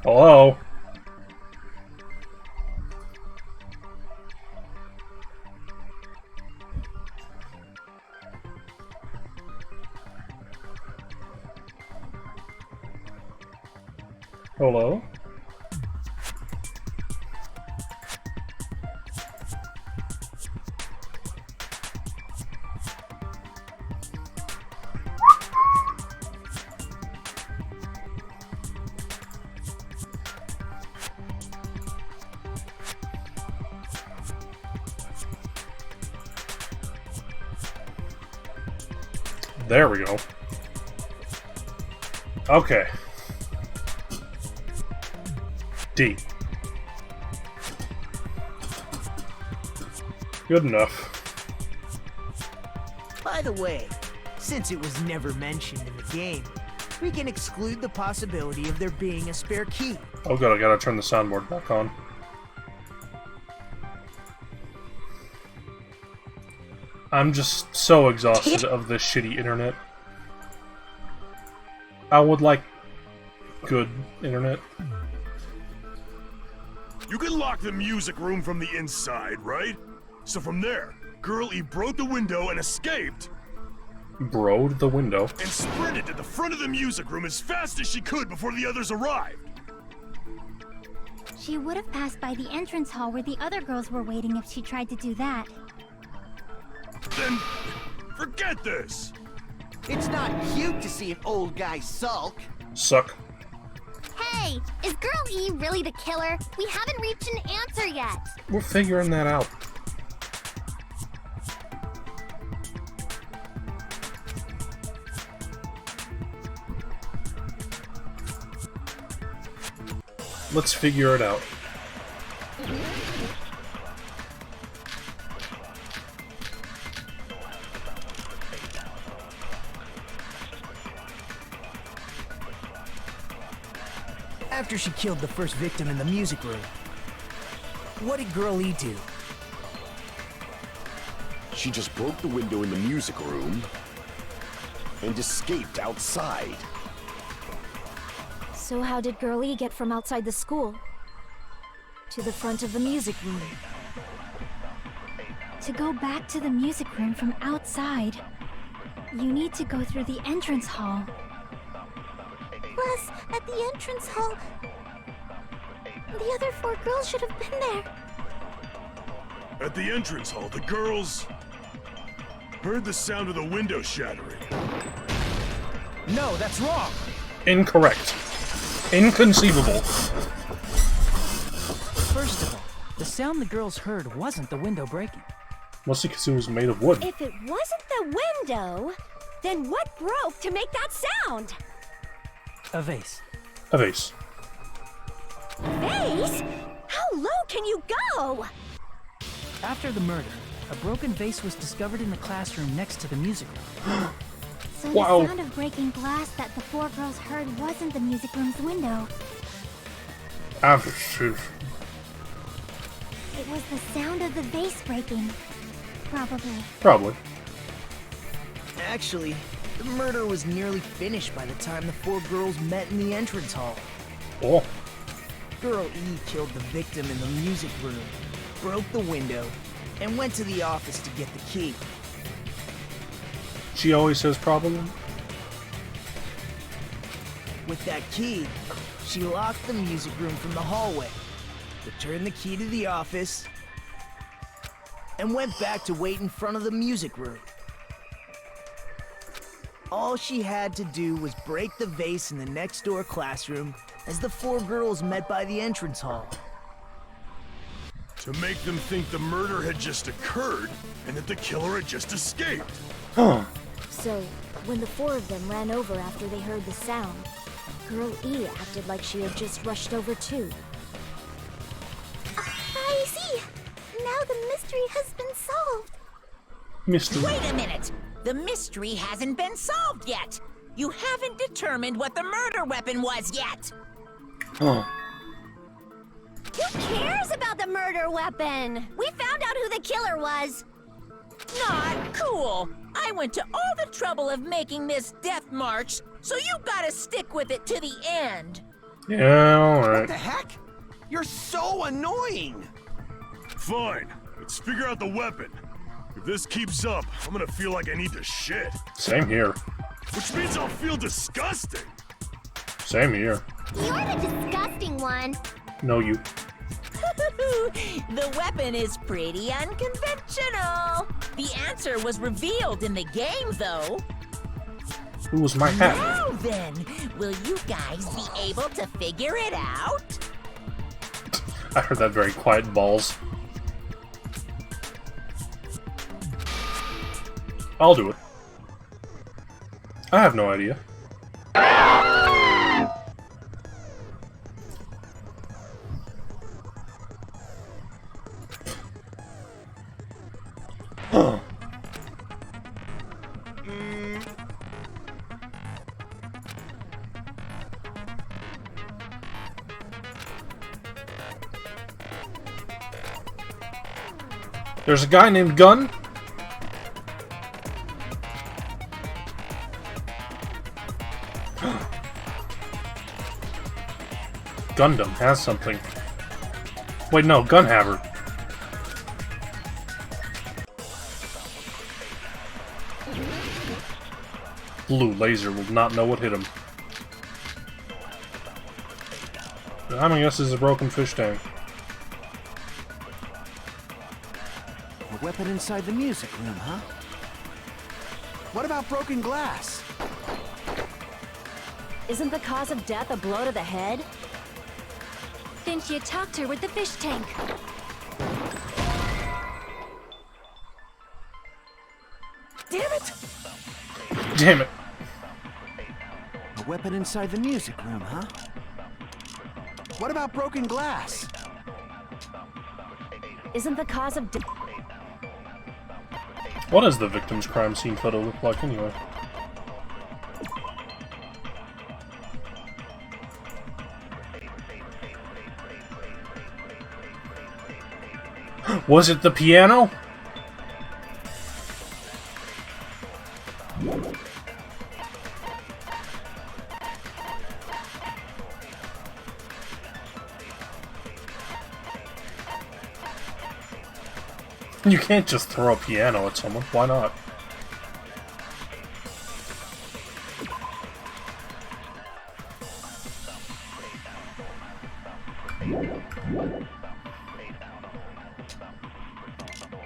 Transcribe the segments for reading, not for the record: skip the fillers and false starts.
Hello? Hello? There we go. Okay. D. Good enough. By the way, since it was never mentioned in the game, we can exclude the possibility of there being a spare key. Oh good, I gotta turn the soundboard back on. I'm just so exhausted of this shitty internet. I would like good internet. You can lock the music room from the inside, right? So from there, Girl E broke the window and escaped. Broed the window. And sprinted to the front of the music room as fast as she could before the others arrived. She would have passed by the entrance hall where the other girls were waiting if she tried to do that. Then, forget this! It's not cute to see an old guy sulk. Suck. Hey, is Girl E really the killer? We haven't reached an answer yet. We're figuring that out. Let's figure it out. After she killed the first victim in the music room, what did Girl E do? She just broke the window in the music room and escaped outside. So how did Girl E get from outside the school to the front of the music room? To go back to the music room from outside, you need to go through the entrance hall. Plus, at the entrance hall, the other 4 girls should have been there. At the entrance hall, the girls heard the sound of the window shattering. No, that's wrong. Incorrect. Inconceivable. First of all, the sound the girls heard wasn't the window breaking. Mostly because it was made of wood. If it wasn't the window, then what broke to make that sound? A vase. A vase. Vase? How low can you go? After the murder, a broken vase was discovered in the classroom next to the music room. So Wow. the sound of breaking glass that the 4 girls heard wasn't the music room's window. After. It was the sound of the vase breaking. Probably. Probably. Actually, the murder was nearly finished by the time the 4 girls met in the entrance hall. Oh. Girl E killed the victim in the music room, broke the window, and went to the office to get the key. She always says probably. With that key, she locked the music room from the hallway, returned the key to the office, and went back to wait in front of the music room. All she had to do was break the vase in the next door classroom as the 4 girls met by the entrance hall. To make them think the murder had just occurred and that the killer had just escaped. Huh. So, when the 4 of them ran over after they heard the sound, Girl E acted like she had just rushed over too. I see. Now the mystery has been solved. Mystery. Wait a minute! The mystery hasn't been solved yet! You haven't determined what the murder weapon was yet! Huh. Who cares about the murder weapon? We found out who the killer was. Not cool! I went to all the trouble of making this death march, so you gotta stick with it to the end! Yeah, What alright. the heck? You're so annoying! Fine. Let's figure out the weapon. If this keeps up, I'm gonna feel like I need to shit. Same here. Which means I'll feel disgusting. Same here. You're the disgusting one. No, you. The weapon is pretty unconventional. The answer was revealed in the game, though. Who was my hat? Now then, will you guys be able to figure it out? I heard that very quiet, balls. I'll do it. I have no idea. Huh. There's a guy named Gun. Gundam has something. Wait, no, Gunhammer. Blue laser will not know what hit him. I'm gonna guess this is a broken fish tank. A weapon inside the music room, huh? What about broken glass? Isn't the cause of death a blow to the head? Then she attacked her with the fish tank. Damn it! Damn it. A weapon inside the music room, huh? What about broken glass? Isn't the cause of death... What does the victim's crime scene photo look like anyway? Was it the piano? You can't just throw a piano at someone. Why not?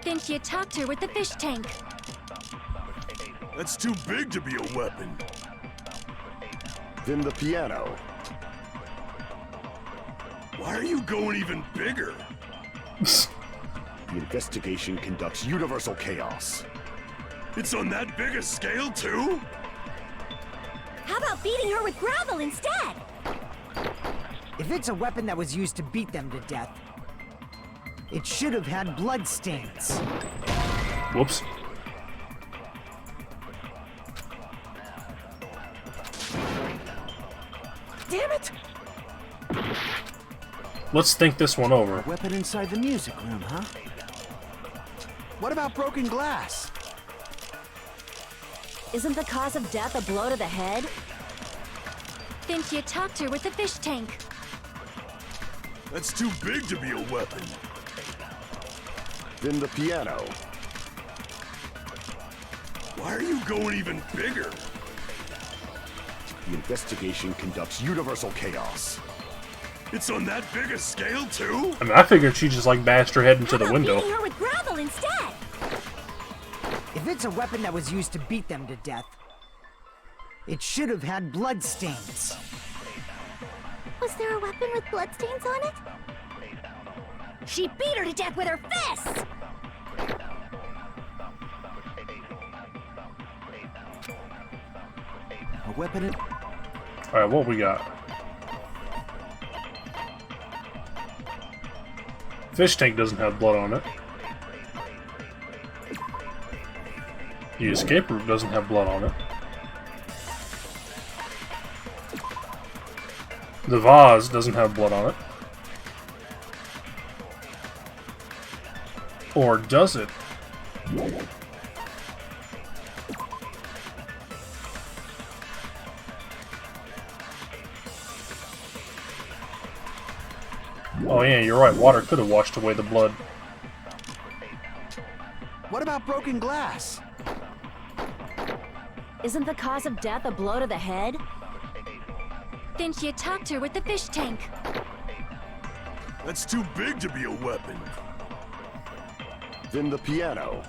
Then she attacked her with the fish tank. That's too big to be a weapon. Then the piano. Why are you going even bigger? The investigation conducts universal chaos. It's on that big a scale, too? How about beating her with gravel instead? If it's a weapon that was used to beat them to death, it should have had blood stains. Whoops. Damn it! Let's think this one over. Weapon inside the music room, huh? What about broken glass? Isn't the cause of death a blow to the head? Then she attacked her with the fish tank. That's too big to be a weapon. Then the piano. Why are you going even bigger? The investigation conducts universal chaos. It's on that big a scale, too? I mean, I figured she just like bashed her head into the How about window. beating her with gravel instead? If it's a weapon that was used to beat them to death, it should have had blood stains. Was there a weapon with bloodstains on it? She beat her to death with her fists! A weapon in... Alright, what we got? Fish tank doesn't have blood on it. The escape route doesn't have blood on it. The vase doesn't have blood on it. Or does it? Oh yeah, you're right. Water could have washed away the blood. What about broken glass? Isn't the cause of death a blow to the head? Then she attacked her with the fish tank. That's too big to be a weapon. Then the piano.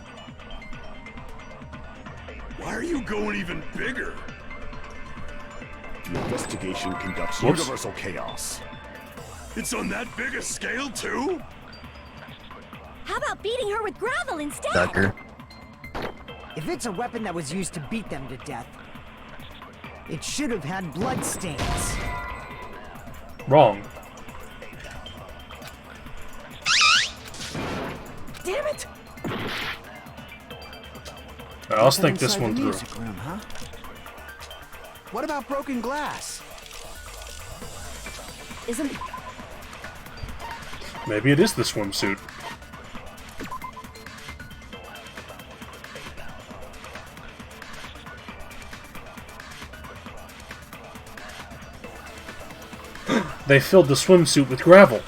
Why are you going even bigger? The investigation conducts Whoops. universal chaos. It's on that big a scale, too? How about beating her with gravel instead? Sucker. If it's a weapon that was used to beat them to death, it should have had blood stains. Wrong. Damn it! Alright, let's think this Inside one the through. music room, huh? What about broken glass? Isn't... Maybe it is the swimsuit. They filled the swimsuit with gravel.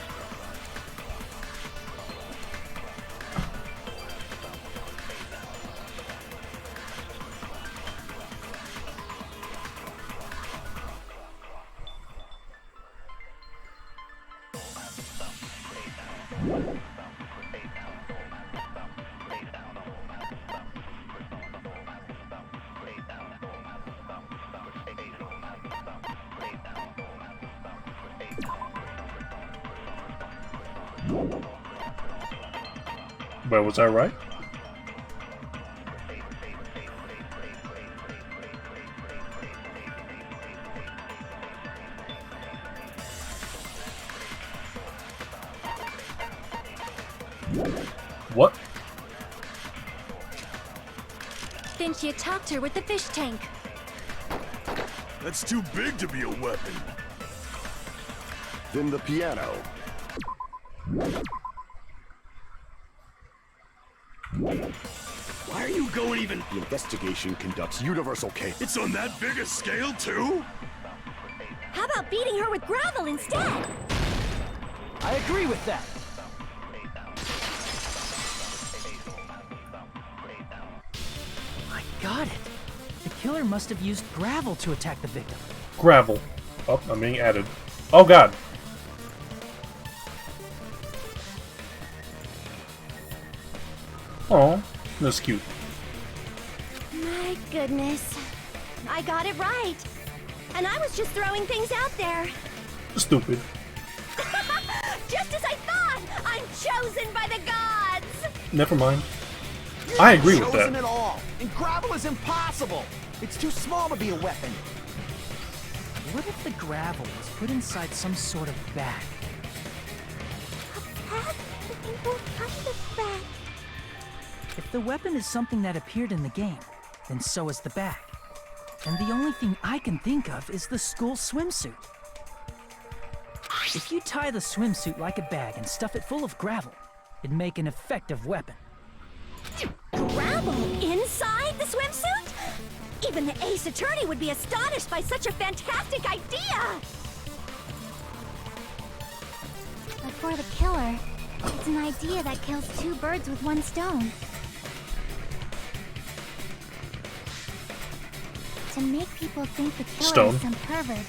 But was I right? What? Then she attacked her with the fish tank. That's too big to be a weapon. Then the piano. Why are you going even... The investigation conducts universal chaos. It's on that big a scale, too? How about beating her with gravel instead? I agree with that. I got it. The killer must have used gravel to attack the victim. Gravel. Oh, I'm being added. Oh god. Oh, that's cute. My goodness. I got it right. And I was just throwing things out there. Stupid. Just as I thought! I'm chosen by the gods! Never mind. I agree with Chosen that. at all. And gravel is impossible. It's too small to be a weapon. What if the gravel was put inside some sort of bag? Pat, what kind of bag? If the weapon is something that appeared in the game, then so is the bag. And the only thing I can think of is the school swimsuit. If you tie the swimsuit like a bag and stuff it full of gravel, it'd make an effective weapon. Gravel inside the swimsuit? Even the ace attorney would be astonished by such a fantastic idea! But for the killer, it's an idea that kills two birds with one stone. To make people think the killer Stone. is some pervert,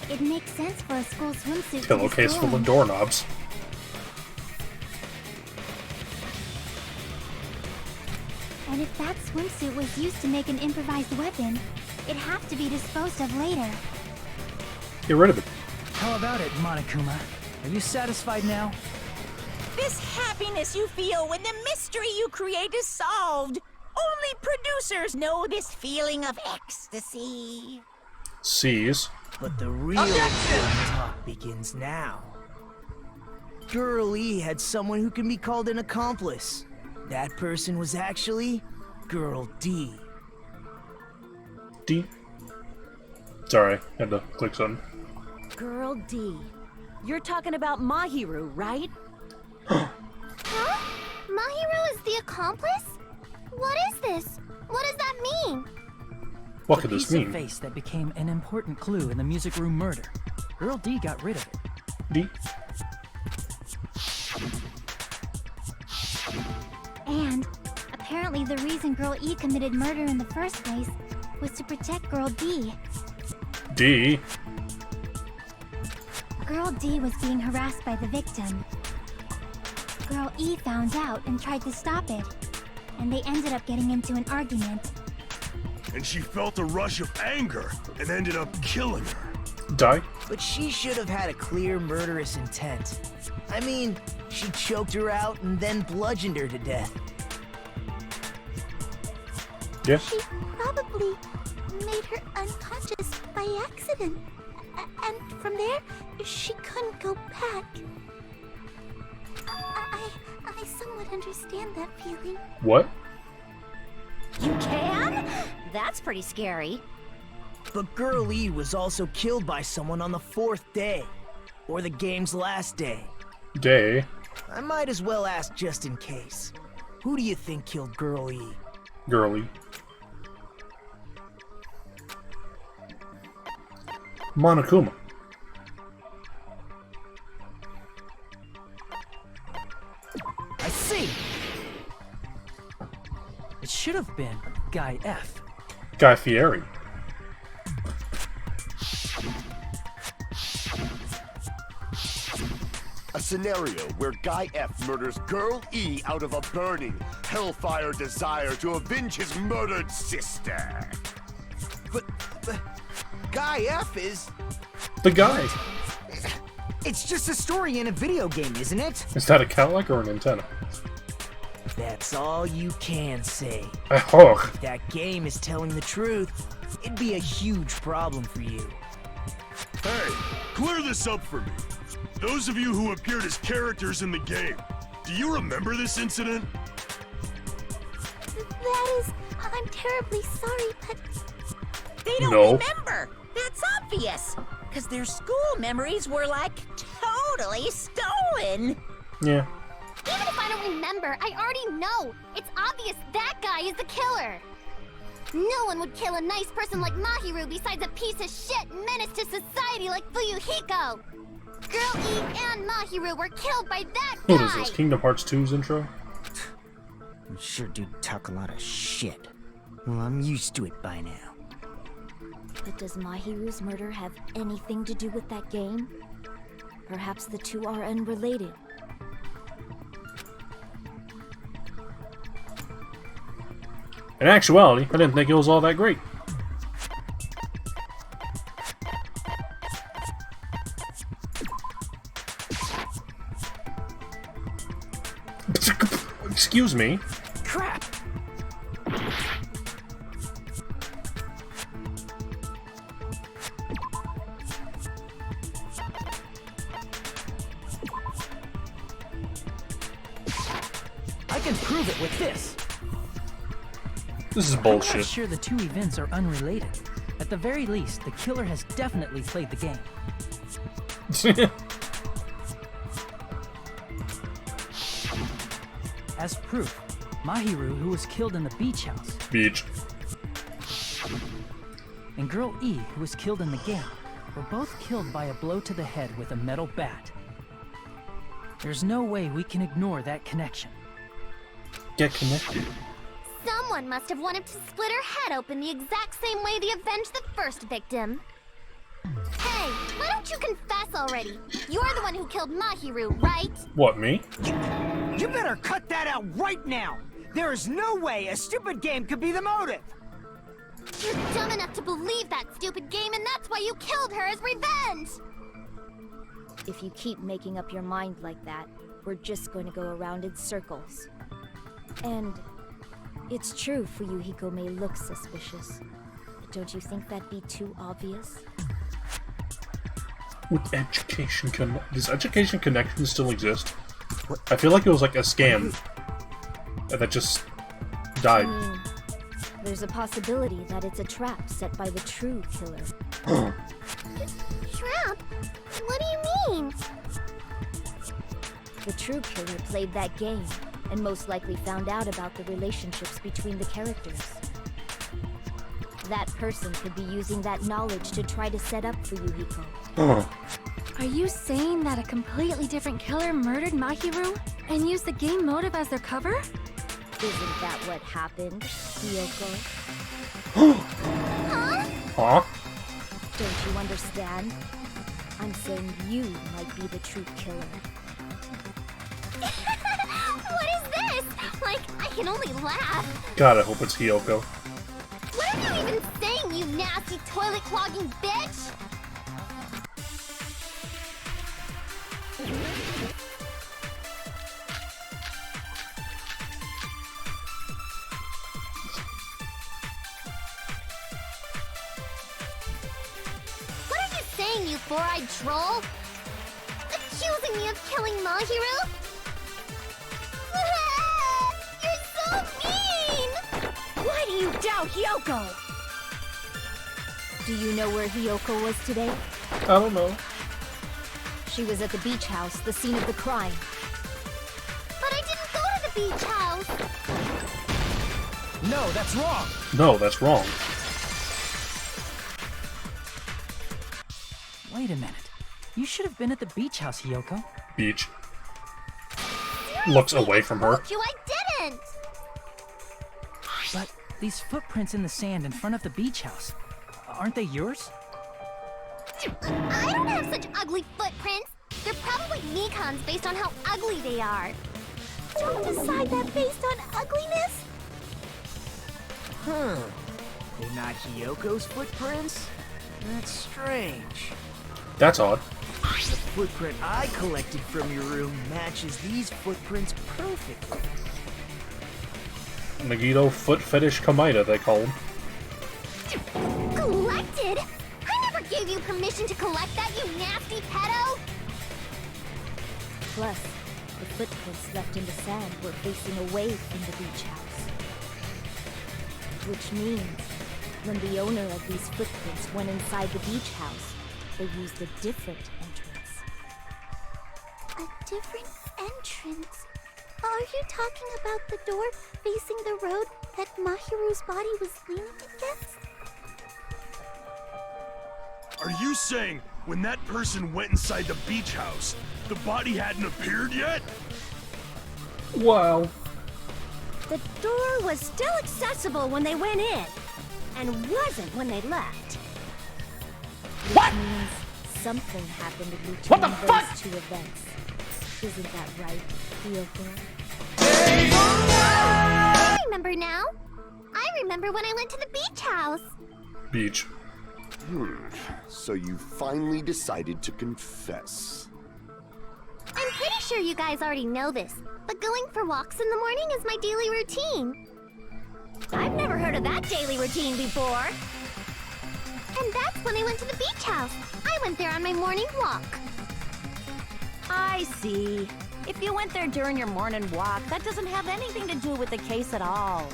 it makes sense for a school swimsuit to be Pillowcase full of stolen. doorknobs. And if that swimsuit was used to make an improvised weapon, it'd have to be disposed of later. Get rid of it. How about it, Monokuma? Are you satisfied now? This happiness you feel when the mystery you create is solved. Only producers know this feeling of ecstasy. C's. But the real important talk begins now. Girl E had someone who can be called an accomplice. That person was actually Girl D. D. Sorry, had to click something. Girl D. You're talking about Mahiru, right? Huh? Mahiru is the accomplice? What is this? What does that mean? What The could this piece of mean? face that became an important clue in the music room murder. Girl D got rid of it. D. the reason Girl E committed murder in the first place was to protect Girl D. D? Girl D was being harassed by the victim. Girl E found out and tried to stop it, and they ended up getting into an argument. And she felt a rush of anger and ended up killing her. Die? But she should have had a clear murderous intent. I mean, she choked her out and then bludgeoned her to death. Yeah. She probably made her unconscious by accident. And from there, she couldn't go back. I somewhat understand that feeling. What? You can? That's pretty scary. But Girl E was also killed by someone on the 4th day. Or the game's last day. Day? I might as well ask just in case. Who do you think killed Girl E? Girly. Monokuma. I see! It should have been Guy F. Guy Fieri. A scenario where Guy F murders Girl E out of a burning, hellfire desire to avenge his murdered sister. But Guy F is... The guy. It's just a story in a video game, isn't it? Is that a Cadillac or an antenna? That's all you can say. Oh. If that game is telling the truth, it'd be a huge problem for you. Hey, clear this up for me. Those of you who appeared as characters in the game, do you remember this incident? That is... I'm terribly sorry, but... They don't No. remember. That's obvious. Because their school memories were, like, totally stolen. Yeah. Even if I don't remember, I already know. It's obvious that guy is the killer. No one would kill a nice person like Mahiru besides a piece of shit menace to society like Fuyuhiko. Girl E and Mahiru were killed by that guy. What is this, Kingdom Hearts 2's intro? You sure do talk a lot of shit. Well, I'm used to it by now. But does Mahiru's murder have anything to do with that game? Perhaps the two are unrelated. In actuality, I didn't think it was all that great. Excuse me. Crap! I can prove it with this. This is I'm not bullshit. sure the two events are unrelated. At the very least, the killer has definitely played the game. As proof, Mahiru, who was killed in the beach house, Beach. and Girl E, who was killed in the game, were both killed by a blow to the head with a metal bat. There's no way we can ignore that connection. Get connected. Someone must have wanted to split her head open the exact same way they avenged the first victim. Hey, why don't you confess already? You're the one who killed Mahiru, right? What, me? You better cut that out right now! There is no way a stupid game could be the motive! You're dumb enough to believe that stupid game, and that's why you killed her as revenge! If you keep making up your mind like that, we're just going to go around in circles. And it's true Fuyuhiko may look suspicious, but don't you think that'd be too obvious? With education does education connection still exist? I feel like it was like a scam that just died. I mean, there's a possibility that it's a trap set by the true killer. Trap? What do you mean? The true killer played that game, and most likely found out about the relationships between the characters. That person could be using that knowledge to try to set up Fuyuhiko. Are you saying that a completely different killer murdered Mahiru and used the game motive as their cover? Isn't that what happened, Hiyoko? Huh? Don't you understand? I'm saying you might be the true killer. What is this? Like, I can only laugh. God, I hope it's Hiyoko. What are you even saying, you nasty toilet clogging bitch? What are you saying, you four-eyed troll? Accusing me of killing Mahiru? You're so mean! Why do you doubt Hiyoko? Do you know where Hiyoko was today? I don't know. She was at the beach house, the scene of the crime. But I didn't go to the beach house! No, that's wrong. No, that's wrong. Wait a minute. You should have been at the beach house, Hiyoko. Beach. Looks away from her. I told you I didn't! But these footprints in the sand in front of the beach house, aren't they yours? I don't have such ugly footprints! They're probably Nikon's based on how ugly they are. Don't decide that based on ugliness! Huh. They're not Hiyoko's footprints? That's strange. That's odd. The footprint I collected from your room matches these footprints perfectly. Megiddo Foot Fetish Kamita, they call him. Collected? I never gave you permission to collect that, you nasty pedo! Plus, the footprints left in the sand were facing away from the beach house. Which means, when the owner of these footprints went inside the beach house, they used a different entrance. A different entrance? Are you talking about the door facing the road that Mahiru's body was leaning against? Are you saying when that person went inside the beach house, the body hadn't appeared yet? Wow. The door was still accessible when they went in, and wasn't when they left. Which means something happened in between those two events. Isn't that right, Hiyoko? I remember now. I remember when I went to the beach house. Beach. So you finally decided to confess. I'm pretty sure you guys already know this, but going for walks in the morning is my daily routine. I've never heard of that daily routine before. And that's when I went to the beach house. I went there on my morning walk. I see. If you went there during your morning walk, that doesn't have anything to do with the case at all.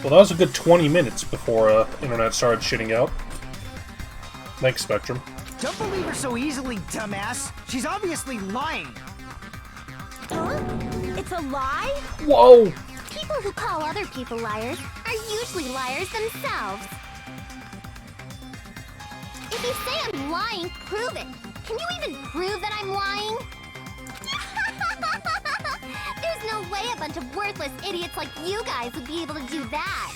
Well, that was a good 20 minutes before internet started shitting out. Thanks, Spectrum. Don't believe her so easily, dumbass. She's obviously lying. Huh? It's a lie? Whoa! People who call other people liars are usually liars themselves. If you say I'm lying, prove it. Can you even prove that I'm lying? There's no way a bunch of worthless idiots like you guys would be able to do that.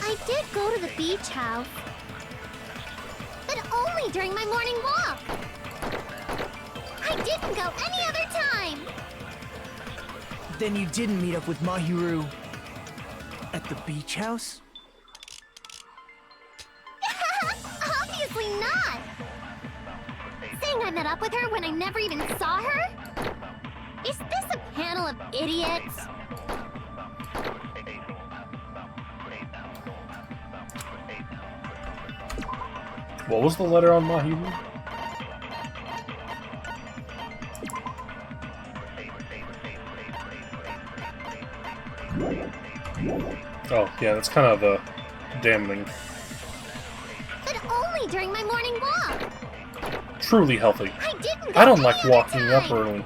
I did go to the beach house, but only during my morning walk. I didn't go any other time. Then you didn't meet up with Mahiru at the beach house? Obviously not. Saying I met up with her when I never even saw her? Is this a panel of idiots? What was the letter on Mahiru? Oh, yeah, that's kind of damning. But only during my morning walk. Truly healthy. I didn't go I don't any like other walking up time. early.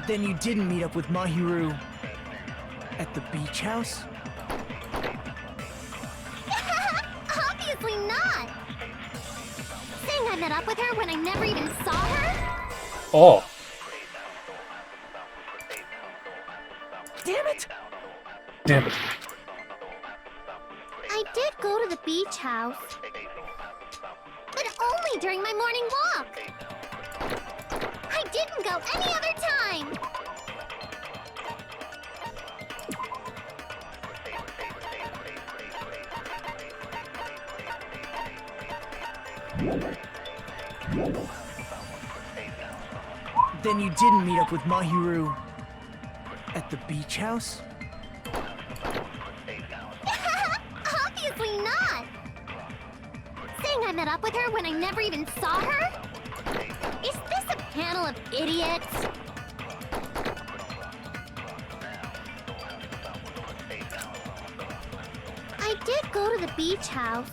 Then you didn't meet up with Mahiru at the beach house? Obviously not! Saying I met up with her when I never even saw her? Oh. Damn it! Damn it. I did go to the beach house. But only during my morning walk. I didn't go any other time! Then you didn't meet up with Mahiru at the beach house? Obviously not! Saying I met up with her when I never even saw her? Is this a panel of idiots? I did go to the beach house.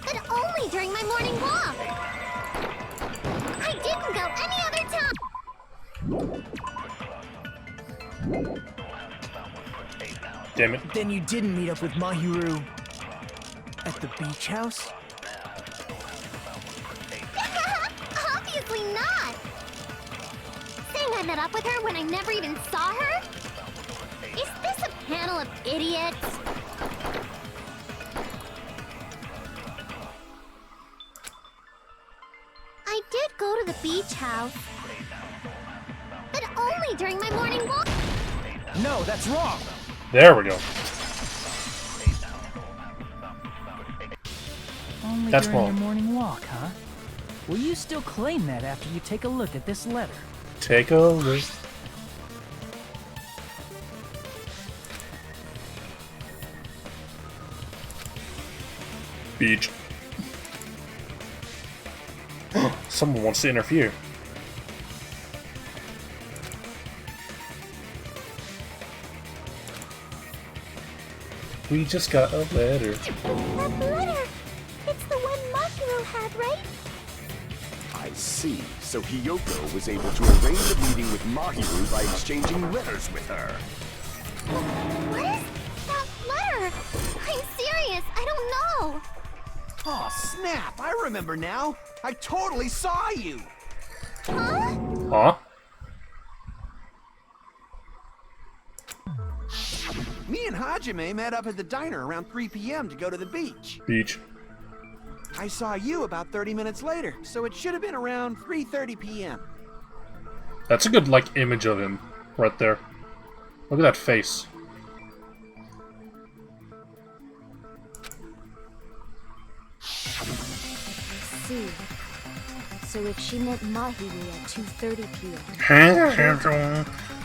But only during my morning walk. I didn't go any other time. Damn it. Then you didn't meet up with Mahiru at the beach house? Obviously not! Saying I met up with her when I never even saw her? Is this a panel of idiots? I did go to the beach house. But only during my morning walk. No, that's wrong. There we go. Only That's during wrong. your morning walk, huh? Will you still claim that after you take a look at this letter? Take a look. Beach. Someone wants to interfere. We just got a letter. That letter! It's the one Mahiru had, right? I see. So Hiyoko was able to arrange a meeting with Mahiru by exchanging letters with her. What is that letter? I'm serious, I don't know. Oh, snap! I remember now. I totally saw you. Huh? Huh? Me and Hajime met up at the diner around 3 p.m. to go to the beach. Beach. I saw you about 30 minutes later, so it should have been around 3:30 p.m. That's a good, like, image of him right there. Look at that face. See. So if she met Mahiru at 2:30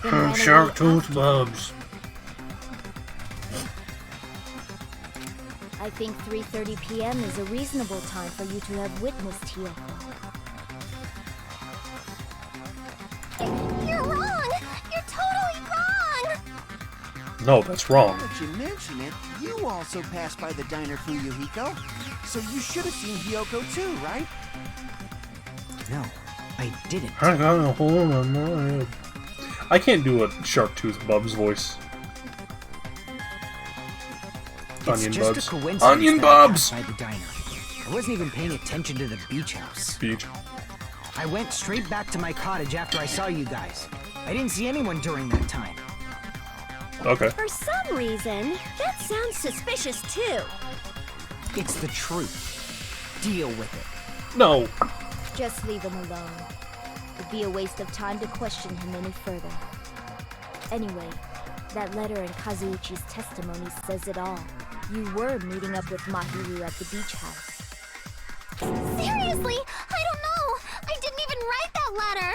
p.m. Shark tooth bubs. I think 3:30 p.m. is a reasonable time for you to have witnessed Hiyoko. You're wrong! You're totally wrong! No, that's wrong. Now that you mention it, you also passed by the diner, Fuyuhiko. So you should have seen Hiyoko too, right? No, I didn't. I got a hole in my head. I can't do a shark tooth bubs voice. Onion It's just bubs. a coincidence Onion that I bubs! passed by the diner. I wasn't even paying attention to the beach house. Beach. I went straight back to my cottage after I saw you guys. I didn't see anyone during that time. Okay. For some reason, that sounds suspicious too. It's the truth. Deal with it. No. Just leave him alone. It'd be a waste of time to question him any further. Anyway, that letter in Kazuichi's testimony says it all. You were meeting up with Mahiru at the beach house. Seriously? I don't know! I didn't even write that letter!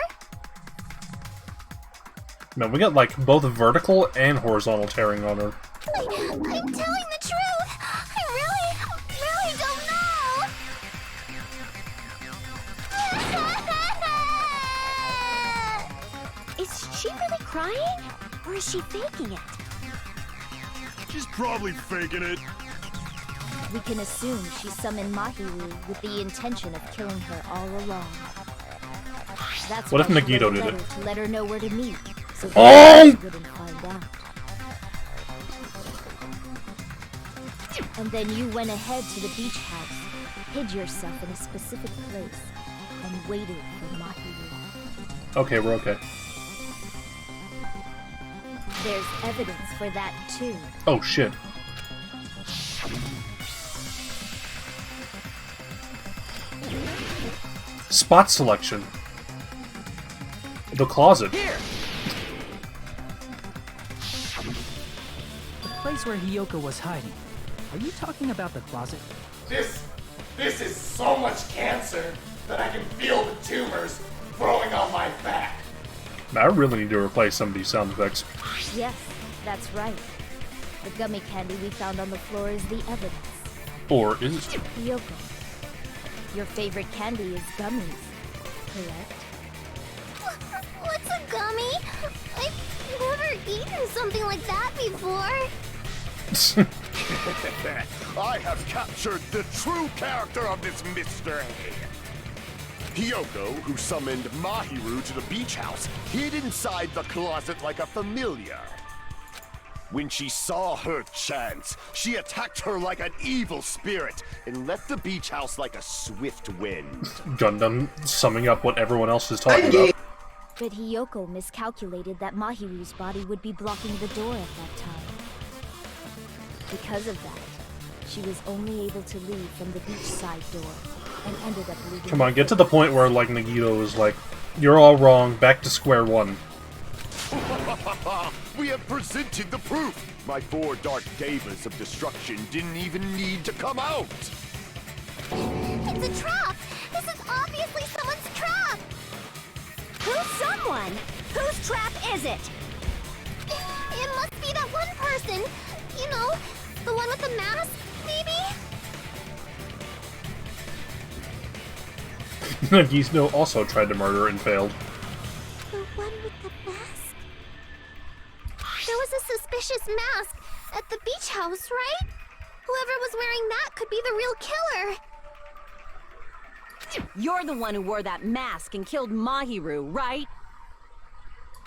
Man, we got like both vertical and horizontal tearing on her. I'm telling the truth! I really don't know! Is she really crying? Or is she faking it? She's probably faking it. We can assume she summoned Mahiru with the intention of killing her all along. That's What if why she Nagito wrote a did letter it? to let her know where to meet, so Oh! that she wouldn't find out. And then you went ahead to the beach house, hid yourself in a specific place, and waited for Mahiru. Okay, we're okay. There's evidence for that too. Oh shit. Spot selection. The closet. Here! The place where Hiyoko was hiding. Are you talking about the closet? This is so much cancer that I can feel the tumors growing on my back. I really need to replace some of these sound effects. Yes, that's right. The gummy candy we found on the floor is the evidence. Or is it? Hiyoko, your favorite candy is gummies, correct? What's a gummy? I've never eaten something like that before. I have captured the true character of this mystery. Hiyoko, who summoned Mahiru to the beach house, hid inside the closet like a familiar. When she saw her chance, she attacked her like an evil spirit and left the beach house like a swift wind. Gundam summing up what everyone else is talking about. But Hiyoko miscalculated that Mahiru's body would be blocking the door at that time. Because of that, she was only able to leave from the beachside door and ended up leaving. Come on, get to the point where, like, Nagito is like, you're all wrong, back to square one. We have presented the proof! My 4 dark devas of destruction didn't even need to come out! It's a trap! This is obviously someone's trap! Who's someone? Whose trap is it? It must be that one person. You know, the one with the mask, maybe? Nagito also tried to murder and failed. The one with the mask? There was a suspicious mask at the beach house, right? Whoever was wearing that could be the real killer. You're the one who wore that mask and killed Mahiru, right?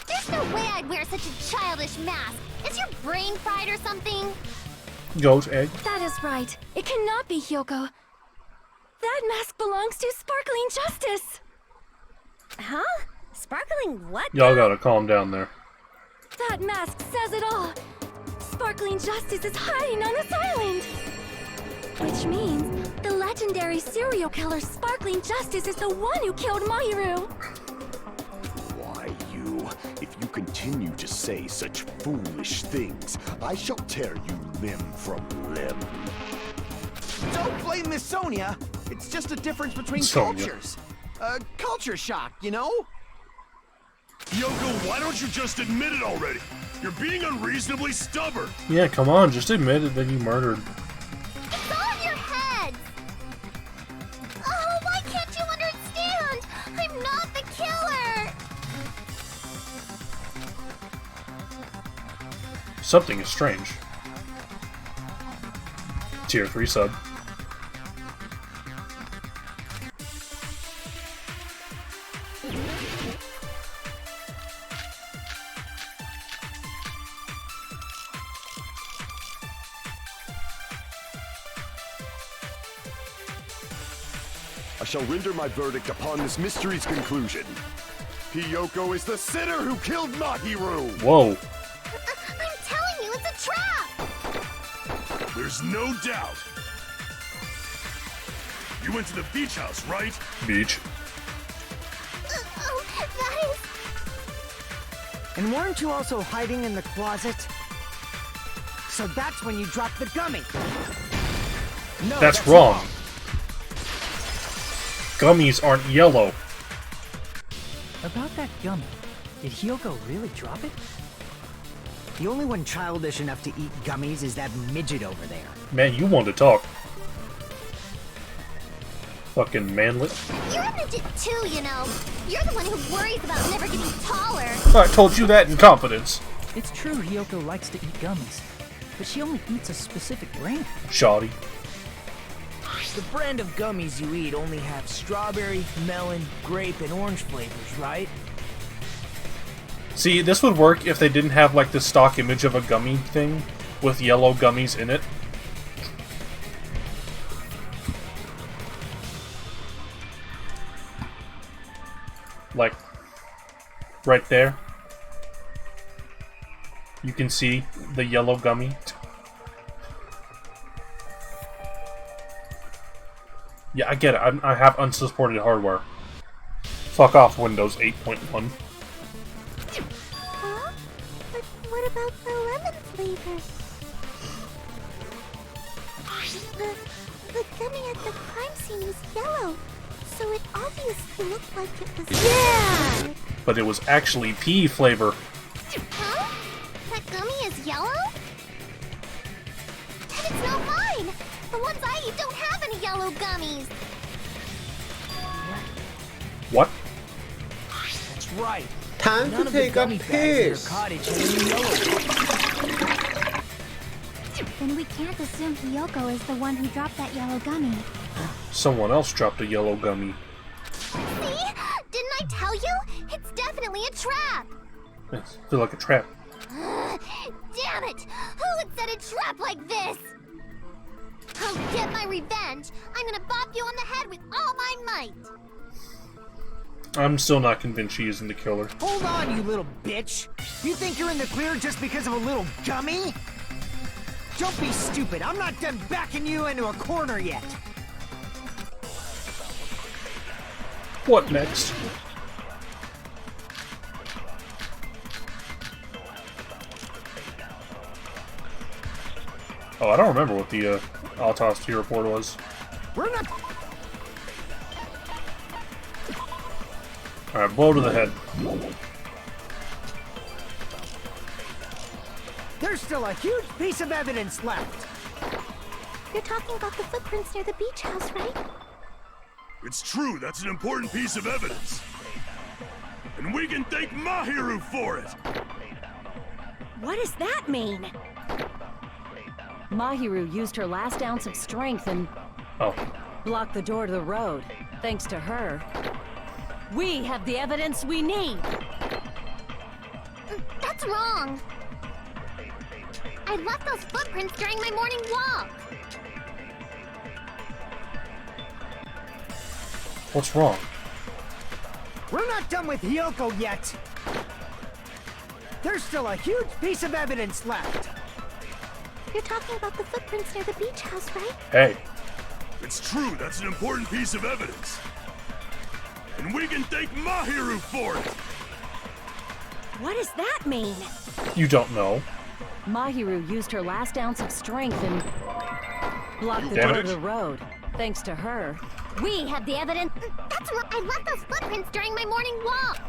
There's no way I'd wear such a childish mask. Is your brain fried or something? Goat egg. That is right. It cannot be Hiyoko. That mask belongs to Sparkling Justice. Huh? Sparkling what? Y'all gotta calm down there. That mask says it all. Sparkling Justice is hiding on this island. Which means the legendary serial killer Sparkling Justice is the one who killed Mahiru. Why, you? If you continue to say such foolish things, I shall tear you limb from limb. Don't blame Miss Sonia. It's just a difference between Sonia. cultures. Culture shock, you know? Yoko, why don't you just admit it already? You're being unreasonably stubborn. Yeah, come on, just admit it that you murdered. It's all in your heads! Oh, why can't you understand? I'm not the killer! Something is strange. Tier 3 sub. I shall render my verdict upon this mystery's conclusion. Hiyoko is the sinner who killed Mahiru! Whoa. I'm telling you, it's a trap! There's no doubt. You went to the beach house, right? Beach. Oh, that is... And weren't you also hiding in the closet? So that's when you dropped the gummy. No, That's wrong. Gummies aren't yellow. About that gummy, did Hiyoko really drop it? The only one childish enough to eat gummies is that midget over there. Man, you want to talk. Fucking manlet. You're a midget too, you know. You're the one who worries about never getting taller. I told you that in confidence. It's true Hiyoko likes to eat gummies, but she only eats a specific brand. Shoddy. The brand of gummies you eat only have strawberry, melon, grape, and orange flavors, right? See, this would work if they didn't have like the stock image of a gummy thing with yellow gummies in it. Like, right there. You can see the yellow gummy. Yeah, I get it. I have unsupported hardware. Fuck off, Windows 8.1. Huh? But what about the lemon flavor? The gummy at the crime scene was yellow, so it obviously looked like it was... Yeah! But it was actually pea flavor. Huh? That gummy is yellow? And it's not mine! The ones I eat don't have any yellow gummies! What? That's right. Time None to of the take a gummy bags in your piss. cottage had any yellow. Then we can't assume Hiyoko is the one who dropped that yellow gummy. Someone else dropped a yellow gummy. See? Didn't I tell you? It's definitely a trap! I feel like a trap. Damn it! Who would set a trap like this? I'll get my revenge! I'm gonna bop you on the head with all my might! I'm still not convinced she isn't the killer. Hold on, you little bitch! You think you're in the clear just because of a little gummy? Don't be stupid. I'm not done backing you into a corner yet. What next? Oh, I don't remember what the autopsy report was. We're not... Alright, blow to the head. There's still a huge piece of evidence left. You're talking about the footprints near the beach house, right? It's true, that's an important piece of evidence. And we can thank Mahiru for it! What does that mean? Mahiru used her last ounce of strength and blocked the door to the road. Thanks to her, we have the evidence we need. That's wrong! I left those footprints during my morning walk! What's wrong? We're not done with Hiyoko yet. There's still a huge piece of evidence left. You're talking about the footprints near the beach house, right? Hey. It's true, that's an important piece of evidence. And we can thank Mahiru for it! What does that mean? You don't know. Mahiru used her last ounce of strength and blocked the Damn door it. to the road. Thanks to her, we have the evidence. That's wrong! I left those footprints during my morning walk!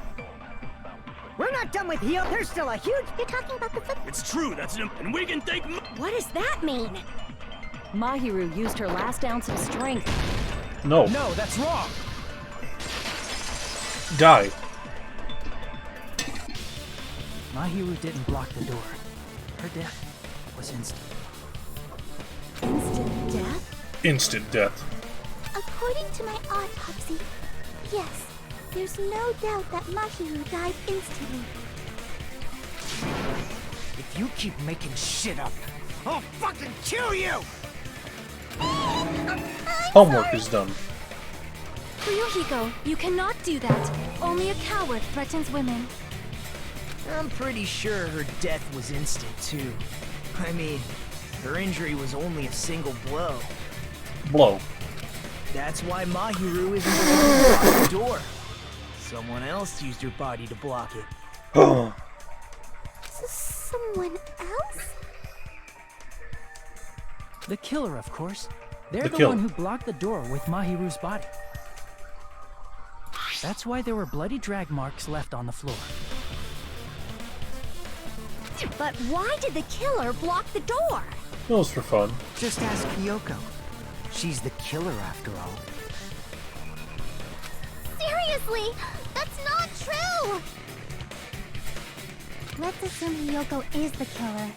We're not done with Hiyoko. There's still a huge... You're talking about the footprints... It's true, that's an... And we can thank... What does that mean? Mahiru used her last ounce of strength. No. No, that's wrong! Die. Mahiru didn't block the door. Her death was instant. Instant death? Instant death. According to my autopsy, yes, there's no doubt that Mahiru died instantly. If you keep making shit up, I'll fucking kill you! Homework is done. Fuyuhiko, you cannot do that. Only a coward threatens women. I'm pretty sure her death was instant, too. I mean, her injury was only a single blow. Blow. That's why Mahiru isn't the one who blocked the door. Someone else used her body to block it. Someone else? The killer, of course. They're The the killer. one who blocked the door with Mahiru's body. That's why there were bloody drag marks left on the floor. But why did the killer block the door? It was for fun. Just ask Hiyoko. She's the killer after all. Seriously, that's not true! Let's assume Hiyoko is the killer.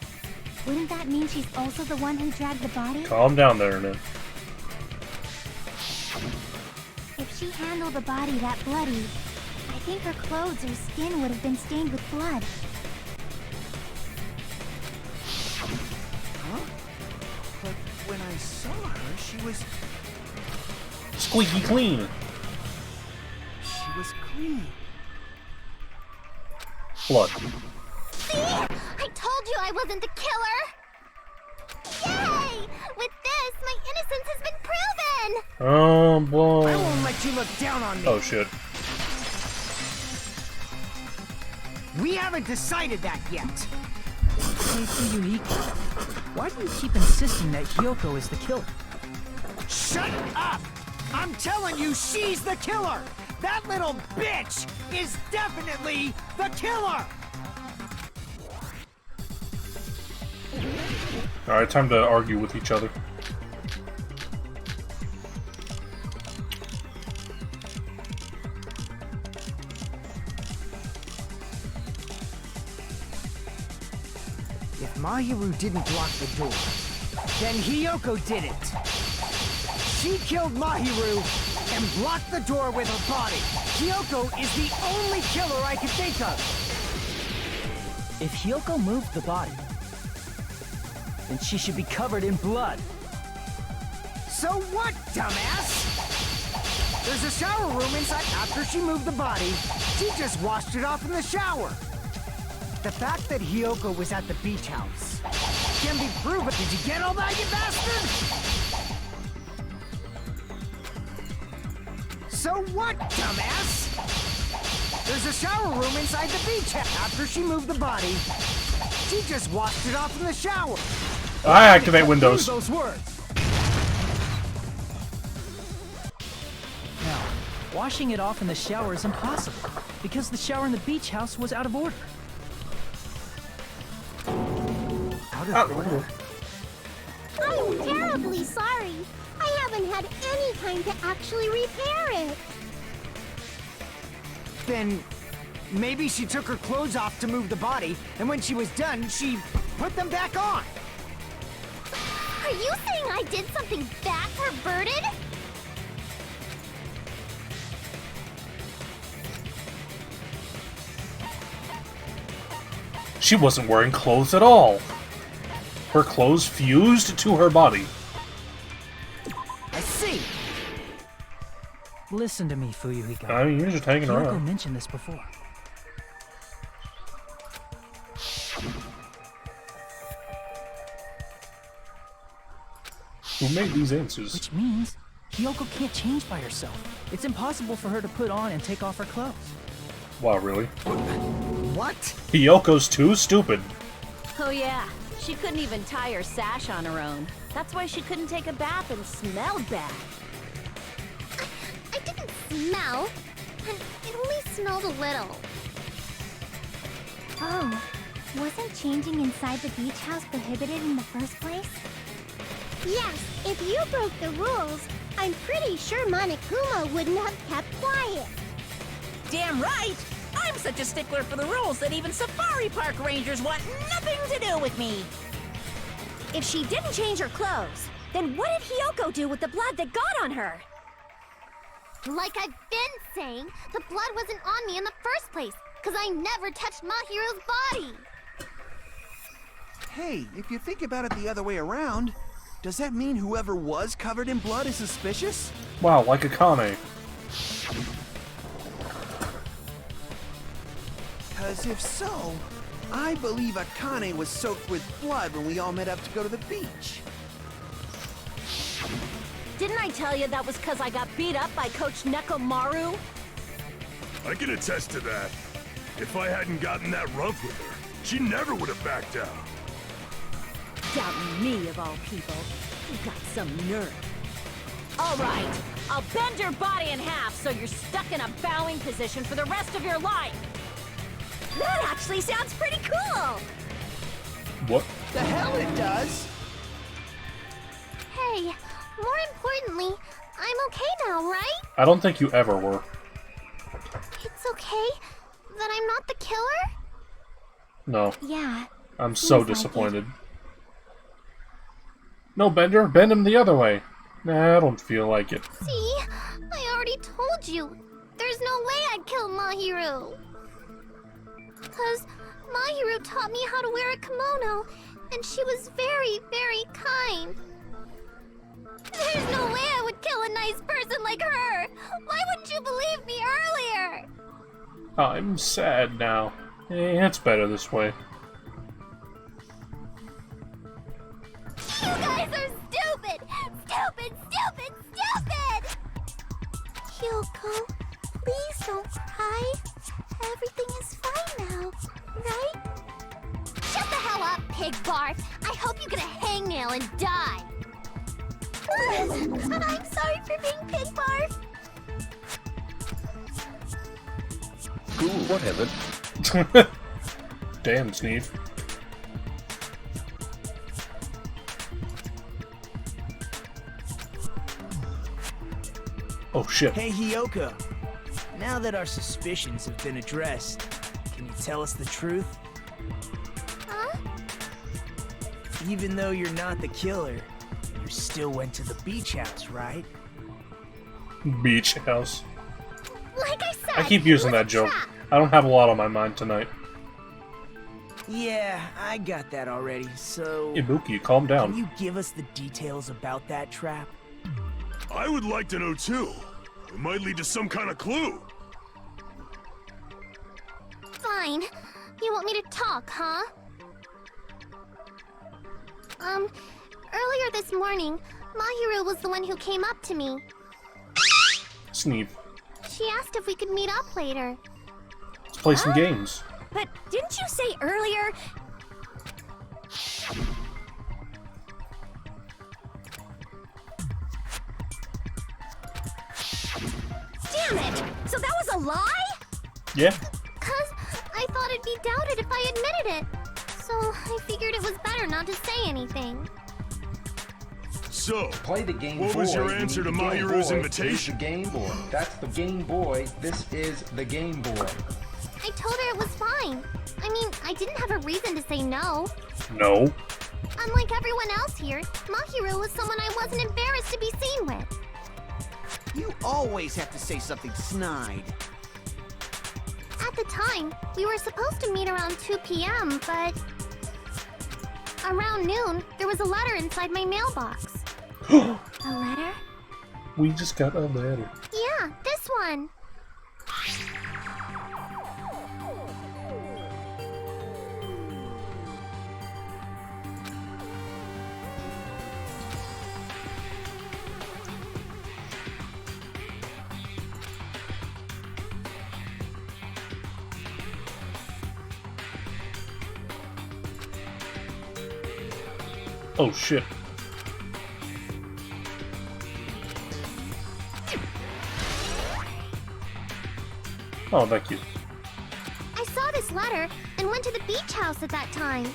Wouldn't that mean she's also the one who dragged the body? Calm down there, Ned. she handled a body that bloody, I think her clothes or skin would have been stained with blood. Huh? But when I saw her, she was... Squeaky clean. She was clean. Blood. See? I told you I wasn't the killer! Yay! With this, my innocence has been proven! Oh boy. I won't let you look down on me. Oh shit. We haven't decided that yet. Hey, Fuyuhiko, why do you keep insisting that Hiyoko is the killer? Shut up! I'm telling you, she's the killer! That little bitch is definitely the killer! Alright, time to argue with each other. If Mahiru didn't block the door, then Hiyoko did it. She killed Mahiru and blocked the door with her body. Hiyoko is the only killer I can think of. If Hiyoko moved the body, then she should be covered in blood. So what, dumbass? There's a shower room inside. After she moved the body, she just washed it off in the shower. The fact that Hiyoko was at the beach house can be proven. Did you get all that, you bastard? So what, dumbass? There's a shower room inside the beach house. After she moved the body, she just washed it off in the shower. I activate Windows. Those words. Now, washing it off in the shower is impossible, because the shower in the beach house was out of order. Out of order? I'm terribly sorry. I haven't had any time to actually repair it. Then maybe she took her clothes off to move the body, and when she was done, she put them back on. Are you saying I did something that perverted? She wasn't wearing clothes at all. Her clothes fused to her body. I see. Listen to me, Fuyuhiko. I mean, you're just hanging Hiyoko around. mentioned this before. Who made these answers? Which means Hiyoko can't change by herself. It's impossible for her to put on and take off her clothes. Wow, really? What? Hiyoko's too stupid. Oh yeah, she couldn't even tie her sash on her own. That's why she couldn't take a bath and smelled bad. I didn't smell. And it only smelled a little. Oh, wasn't changing inside the beach house prohibited in the first place? Yes, if you broke the rules, I'm pretty sure Monokuma wouldn't have kept quiet. Damn right! I'm such a stickler for the rules that even safari park rangers want nothing to do with me. If she didn't change her clothes, then what did Hiyoko do with the blood that got on her? Like I've been saying, the blood wasn't on me in the first place, because I never touched Mahiru's body. Hey, if you think about it the other way around, does that mean whoever was covered in blood is suspicious? Wow, like Akane. Because if so, I believe Akane was soaked with blood when we all met up to go to the beach. Didn't I tell you that was because I got beat up by Coach Nekomaru? I can attest to that. If I hadn't gotten that rough with her, she never would have backed down. Doubting me, of all people. You got some nerve. All right, I'll bend your body in half so you're stuck in a bowing position for the rest of your life. That actually sounds pretty cool. What? The hell it does! Hey, more importantly, I'm okay now, right? I don't think you ever were. It's okay that I'm not the killer? No. Yeah. I'm so seems like disappointed. No, Bender, bend him the other way. Nah, I don't feel like it. See? I already told kill Mahiru. Cause Mahiru taught me how to wear a kimono, and she was very, very kind. There's no way I would kill a nice person like her! Why wouldn't you believe me earlier? I'm sad now. It's better this way. You guys are stupid! Stupid, stupid, stupid! Hyoko, please don't cry. Everything is fine now, right? Shut the hell up, pig barf! I hope you get a hangnail and die! I'm sorry for being pig barf. Cool, whatever. Damn, Sneeve. Oh shit. Hey, Hyoko. Now that our suspicions have been addressed, can you tell us the truth? Huh? Even though you're not the killer, you still went to the beach house, right? Beach house. Like I said, I keep using it was that a joke. trap. I don't have a lot on my mind tonight. Yeah, I got that already, so... Ibuki, calm Can down. you give us the details about that trap? I would like to know too. It might lead to some kind of clue. Fine. You want me to talk, huh? Earlier this morning, Mahiru was the one who came up to me. Sneeve. She asked if we could meet up later. Let's play some games. But didn't you say earlier? Damn it! So that was a lie? Yeah. Cause I thought it'd be doubted if I admitted it. So I figured it was better not to say anything. So, Play the Game what Boy. was your You answer need to the Game Mahiru's Boy. invitation? Here's the Game Boy. That's the Game Boy. This is the Game Boy. I told her it was fine. I mean, I didn't have a reason to say no. No. Unlike everyone else here, Mahiru was someone I wasn't embarrassed to be seen with. You always have to say something snide. At the time, we were supposed to meet around 2 p.m., but... Around noon, there was a letter inside my mailbox. A letter? We just got a letter. Yeah, this one. Oh shit. Oh, thank you. I saw this letter and went to the beach house at that time.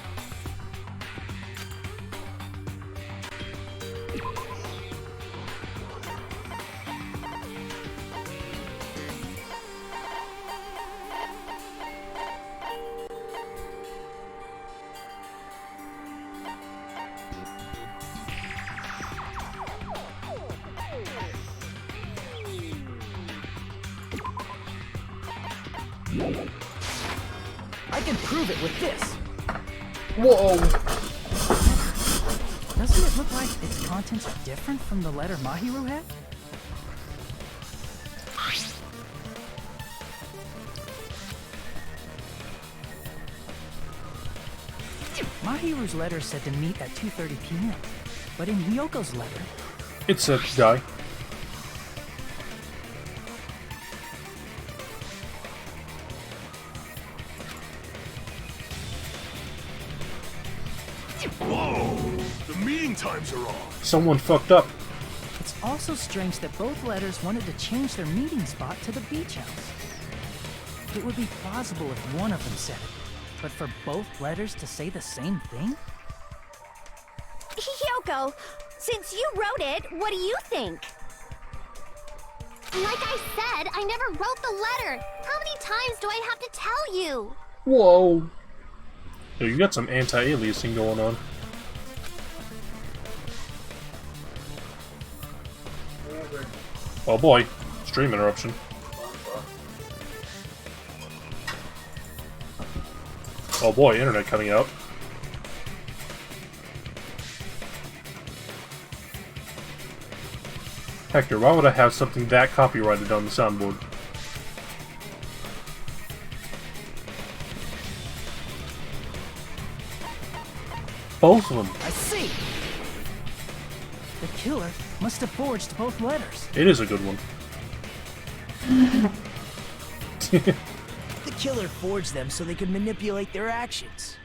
I can prove it with this. Whoa. Doesn't it look like its contents are different from the letter Mahiru had? Mahiru's letter said to meet at 2:30 p.m., but in Hyoko's letter, It's a guy. Whoa! The meeting times are off. Someone fucked up. it's also strange that both letters wanted to change their meeting spot to the beach house. It would be plausible if one of them said it, but for both letters to say the same thing? Hyoko, since you wrote it, what do you think? Like I said, I never wrote the letter. How many times do I have to tell you? Whoa. Yo, you got some anti-aliasing going on. Oh boy. Stream interruption. Oh boy, internet coming out. Hector, why would I have something that copyrighted on the soundboard? Both of them. I see. The killer must have forged both letters. It is a good one. The killer forged them so they could manipulate their actions.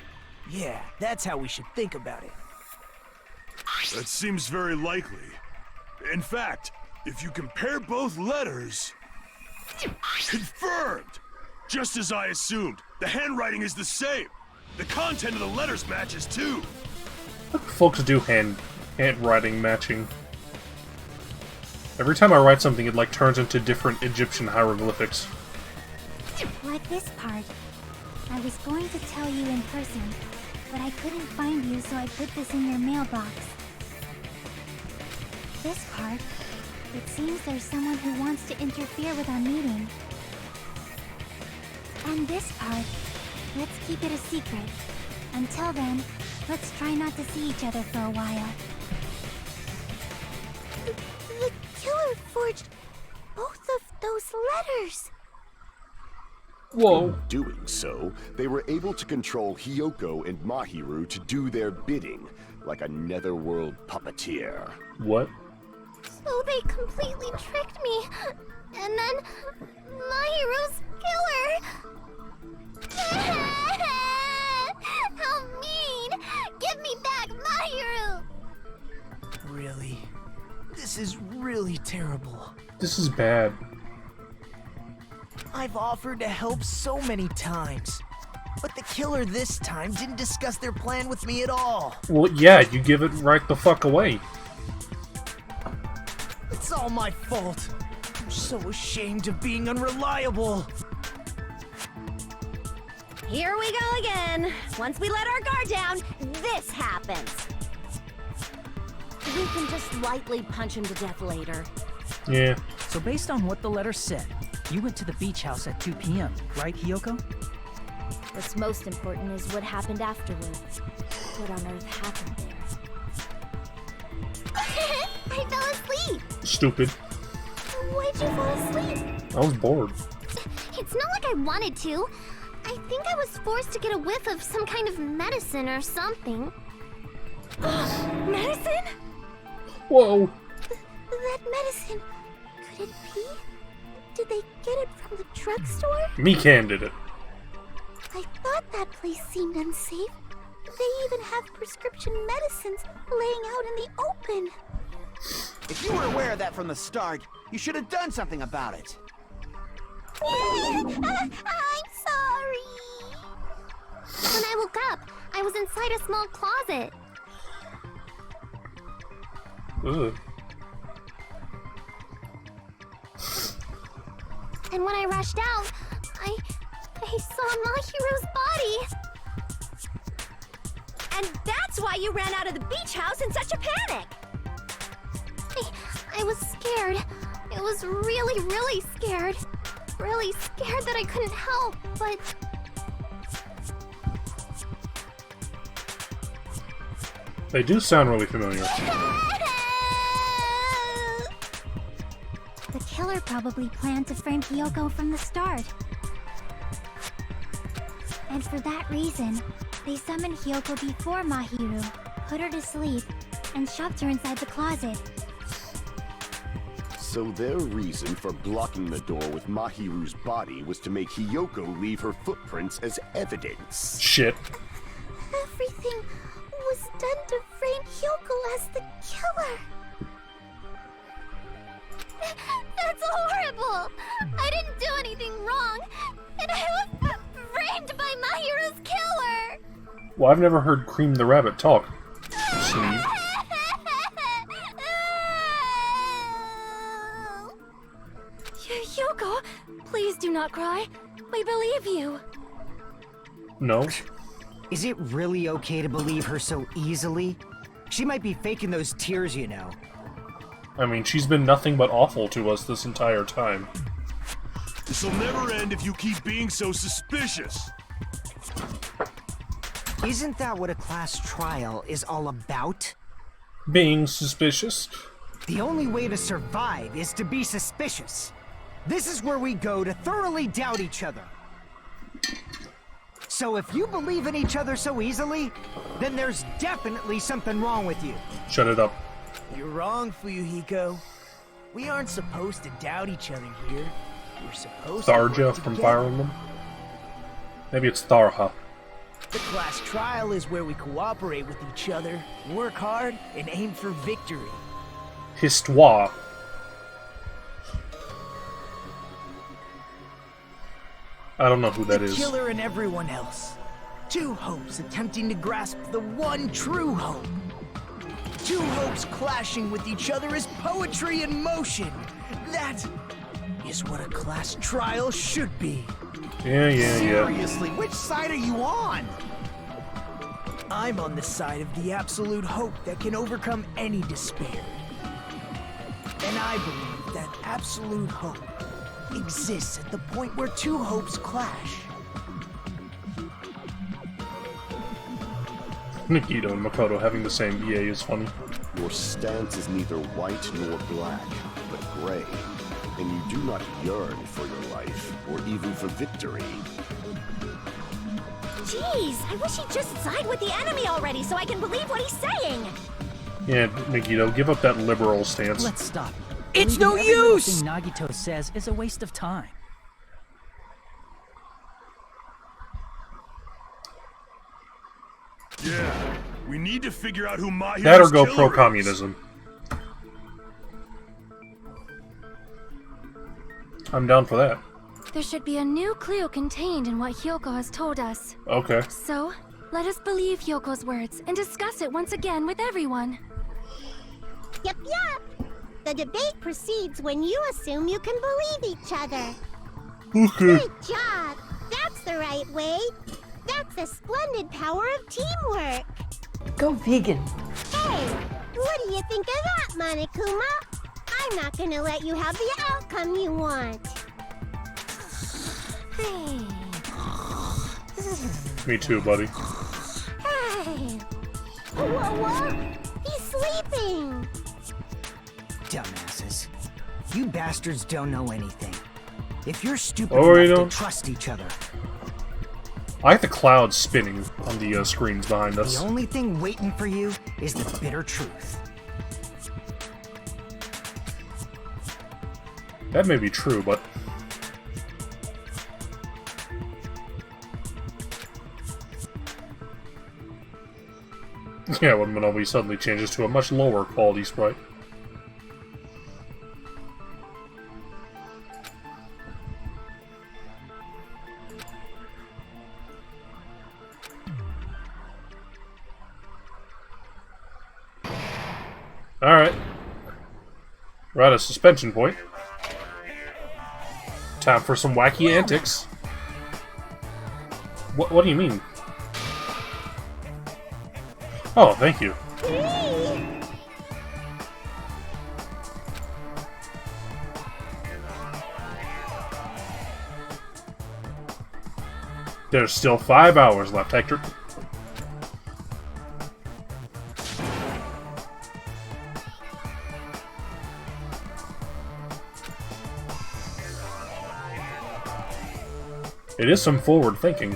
Yeah, that's how we should think about it. That seems very likely. In fact, if you compare both letters... Confirmed! Just as I assumed, the handwriting is the same. The content of the letters matches too. Folks do handwriting matching. Every time I write something, it like turns into different Egyptian hieroglyphics. Like this part. I was going to tell you in person, but I couldn't find you, so I put this in your mailbox. This part. It seems there's someone who wants to interfere with our meeting. And this part. Let's keep it a secret. Until then, let's try not to see each other for a while. The killer forged both of those letters. Whoa. In doing so, they were able to control Hiyoko and Mahiru to do their bidding, like a netherworld puppeteer. What? So they completely tricked me. And then Mahiru's killer. How mean! Give me back Mahiru! Really? This is really terrible. This is bad. I've offered to help so many times. But the killer this time didn't discuss their plan with me at all. Well, yeah, you give it right the fuck away. It's all my fault. I'm so ashamed of being unreliable. Here we go again. Once we let our guard down, this happens. We can just lightly punch him to death later. Yeah. So based on what the letter said, you went to the beach house at 2 p.m., right, Hiyoko? What's most important is what happened afterwards. What on earth happened there? I fell asleep. Stupid. Why'd you fall asleep? I was bored. It's not like I wanted to. I think I was forced to get a whiff of some kind of medicine or something. Medicine? Whoa. That medicine. Could it be? Did they get it from the drugstore? Mikan did it. I thought that place seemed unsafe. They even have prescription medicines laying out in the open. If you were aware of that from the start, you should have done something about it. I'm sorry. When I woke up, I was inside a small closet. Ugh. And when I rushed out, I saw Mahiru's body. And that's why you ran out of the beach house in such a panic. I was scared. I was really, really scared. Really scared that I couldn't help, but... They do sound really familiar. The killer probably planned to frame Hiyoko from the start. And for that reason, they summoned Hiyoko before Mahiru, put her to sleep, and shoved her inside the closet. So their reason for blocking the door with Mahiru's body was to make Hiyoko leave her footprints as evidence. Shit. Everything was done to frame Hiyoko as the killer. That's horrible! I didn't do anything wrong, and I was framed by Mahiru's killer! Well, I've never heard Cream the Rabbit talk. Steve. Hiyoko, please do not cry. We believe you. No. Is it really okay to believe her so easily? She might be faking those tears, you know. I mean, she's been nothing but awful to us this entire time. This'll never end if you keep being so suspicious. Isn't that what a class trial is all about? Being suspicious. The only way to survive is to be suspicious. This is where we go to thoroughly doubt each other. So if you believe in each other so easily, then there's definitely something wrong with you. Shut it up. You're wrong, Fuyuhiko. We aren't supposed to doubt each other here. We're supposed to Tharja work from together. Fire Emblem? Maybe it's Tharha. The class trial is where we cooperate with each other, work hard, and aim for victory. Histoire. I don't know who that The is. killer and everyone else. Two hopes attempting to grasp the one true hope. Two hopes clashing with each other is poetry in motion. That is what a class trial should be. Yeah. Seriously, which side are you on? I'm on the side of the absolute hope that can overcome any despair. And I believe that absolute hope exists at the point where two hopes clash. Nikito and Makoto having the same EA is funny. Your stance is neither white nor black, but gray. And you do not yearn for your life, or even for victory. Jeez, I wish he'd just side with the enemy already so I can believe what he's saying. Yeah, Nikito, give up that liberal stance. Let's stop. It's Believing no every little use! thing Nagito says is a waste of time. Yeah, we need to figure out who Mahiru's That or go killer is. pro-communism. I'm down for that. There should be a new clue contained in what Hyoko has told us. Okay. So, let us believe Hyoko's words and discuss it once again with everyone. Yep. The debate proceeds when you assume you can believe each other. Okay. Good job. That's the right way. That's the splendid power of teamwork. Go vegan. Hey, what do you think of that, Monokuma? I'm not gonna let you have the outcome you want. Me too, buddy. Hey. What? He's sleeping. Dumbasses. You bastards don't know anything. If you're stupid Oh, you enough don't? to trust each other, I like the clouds spinning on the screens behind the us. only thing waiting for you is the bitter truth. That may be true, but... yeah, when Minobi suddenly changes to a much lower quality sprite. Alright. We're at a suspension point. Time for some wacky antics. What do you mean? Oh, thank you. There's still 5 hours left, Hector. It is some forward thinking.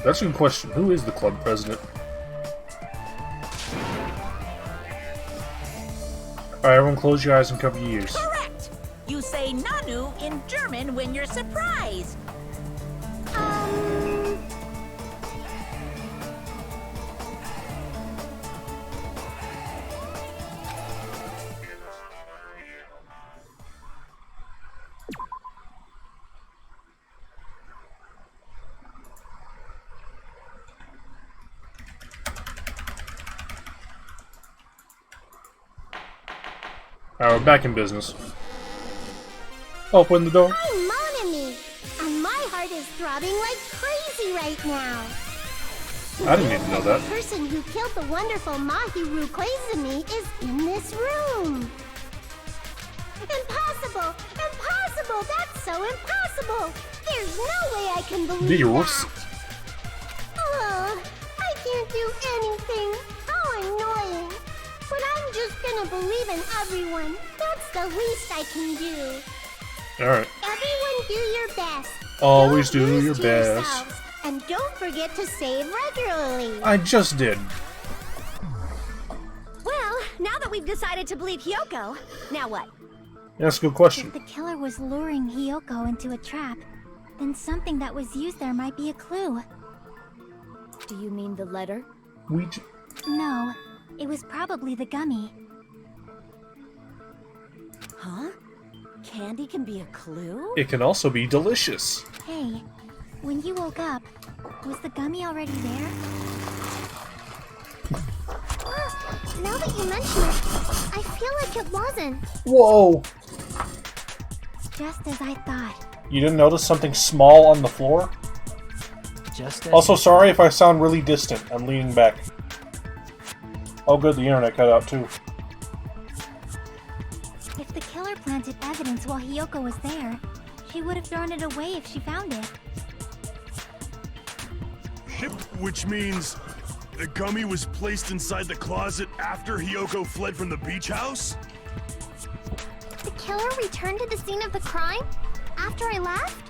That's a good question. Who is the club president? Alright, everyone close your eyes and cover your ears. Correct! You say Nanu in German when you're surprised. Alright, we're back in business. Open the door. I'm Monami, and my heart is throbbing like crazy right now. I didn't even know that. The person who killed the wonderful Mahiru Koizumi is in this room. Impossible! impossible! That's so impossible! There's no way I can believe Virus. that! I can't do anything! How annoying! But I'm just gonna believe in everyone. That's the least I can do. Alright. Everyone do your best. Always Don't do lose your to best. yourselves. And don't forget to save regularly. I just did. Well, now that we've decided to believe Hyoko, now what? That's a good question. If the killer was luring Hyoko into a trap, then something that was used there might be a clue. Do you mean the letter? No, it was probably the gummy. Huh? Candy can be a clue? It can also be delicious. Hey, when you woke up, was the gummy already there? Now that you mention it, I feel like it wasn't. Whoa! Just as I thought. You didn't notice something small on the floor? Just as Also, sorry if I sound really distant. I'm leaning back. Oh good, the internet cut out too. If the killer planted evidence while Hyoko was there, she would have thrown it away if she found it. Which means the gummy was placed inside the closet after Hyoko fled from the beach house? The killer returned to the scene of the crime? After I left?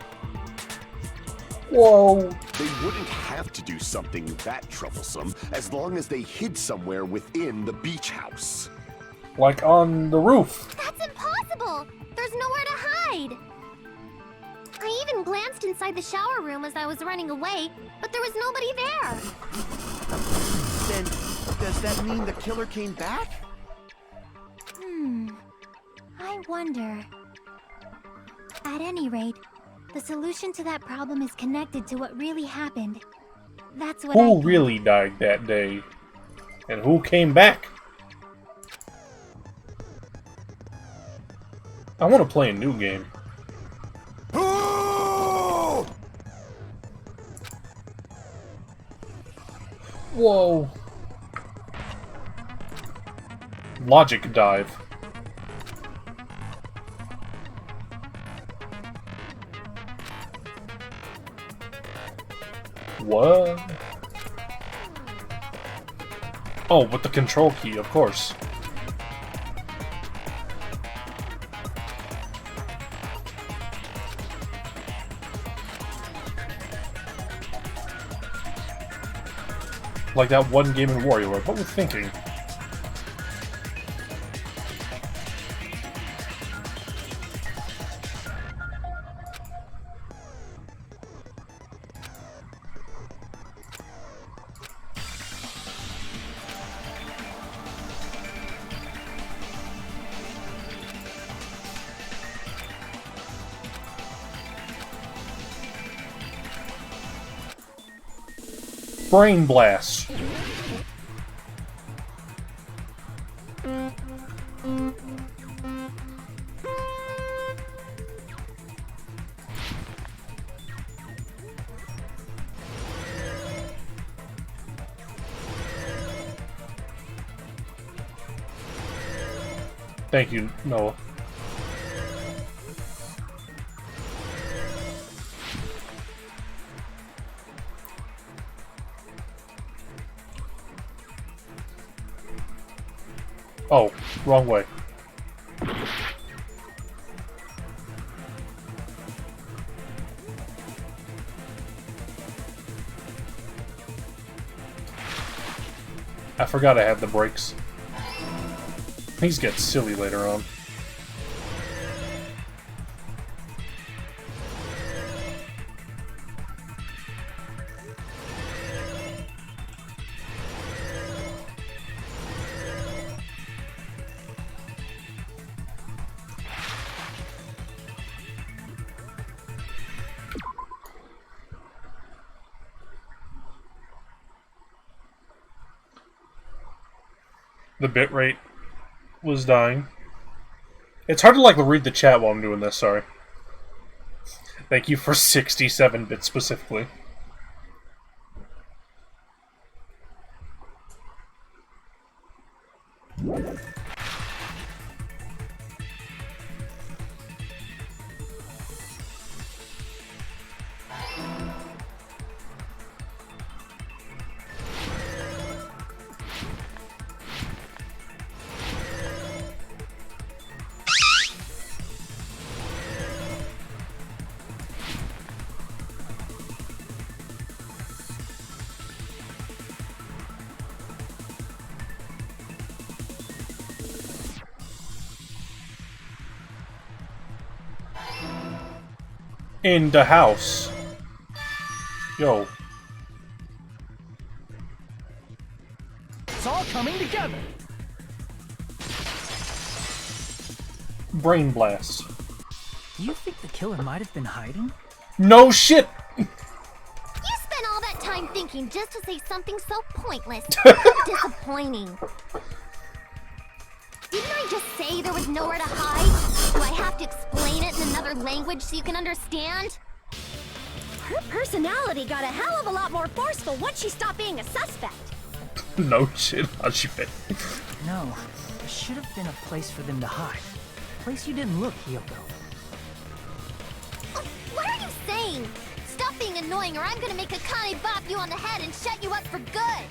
Whoa! They wouldn't have to do something that troublesome as long as they hid somewhere within the beach house. Like on the roof. That's impossible! There's nowhere to hide! I even glanced inside the shower room as I was running away, but there was nobody there! Then, does that mean the killer came back? I wonder. At any rate, the solution to that problem is connected to what really happened. That's what Who really died that day? And who came back? I want to play a new game. Whoa. Logic dive. What? Oh, with the control key, of course. Like that one game in WarioWare. What were we thinking? Brain Blast. Thank you, Noah. Oh, wrong way. I forgot I had the brakes. These get silly later on. The bitrate was dying. It's hard to like read the chat while I'm doing this, sorry. Thank you for 67 bits specifically. in the house. Yo. It's all coming together. Brain blast. Do you think the killer might have been hiding? No shit! You spent all that time thinking just to say something so pointless. How disappointing. Didn't I just say there was nowhere to hide? Do I have to explain it in another language so you can understand? Her personality got a hell of a lot more forceful once she stopped being a suspect. No shit, Hajime. No, there should have been a place for them to hide. A place you didn't look, Hiyoko. What are you saying? Stop being annoying or I'm gonna make Akane bop you on the head and shut you up for good!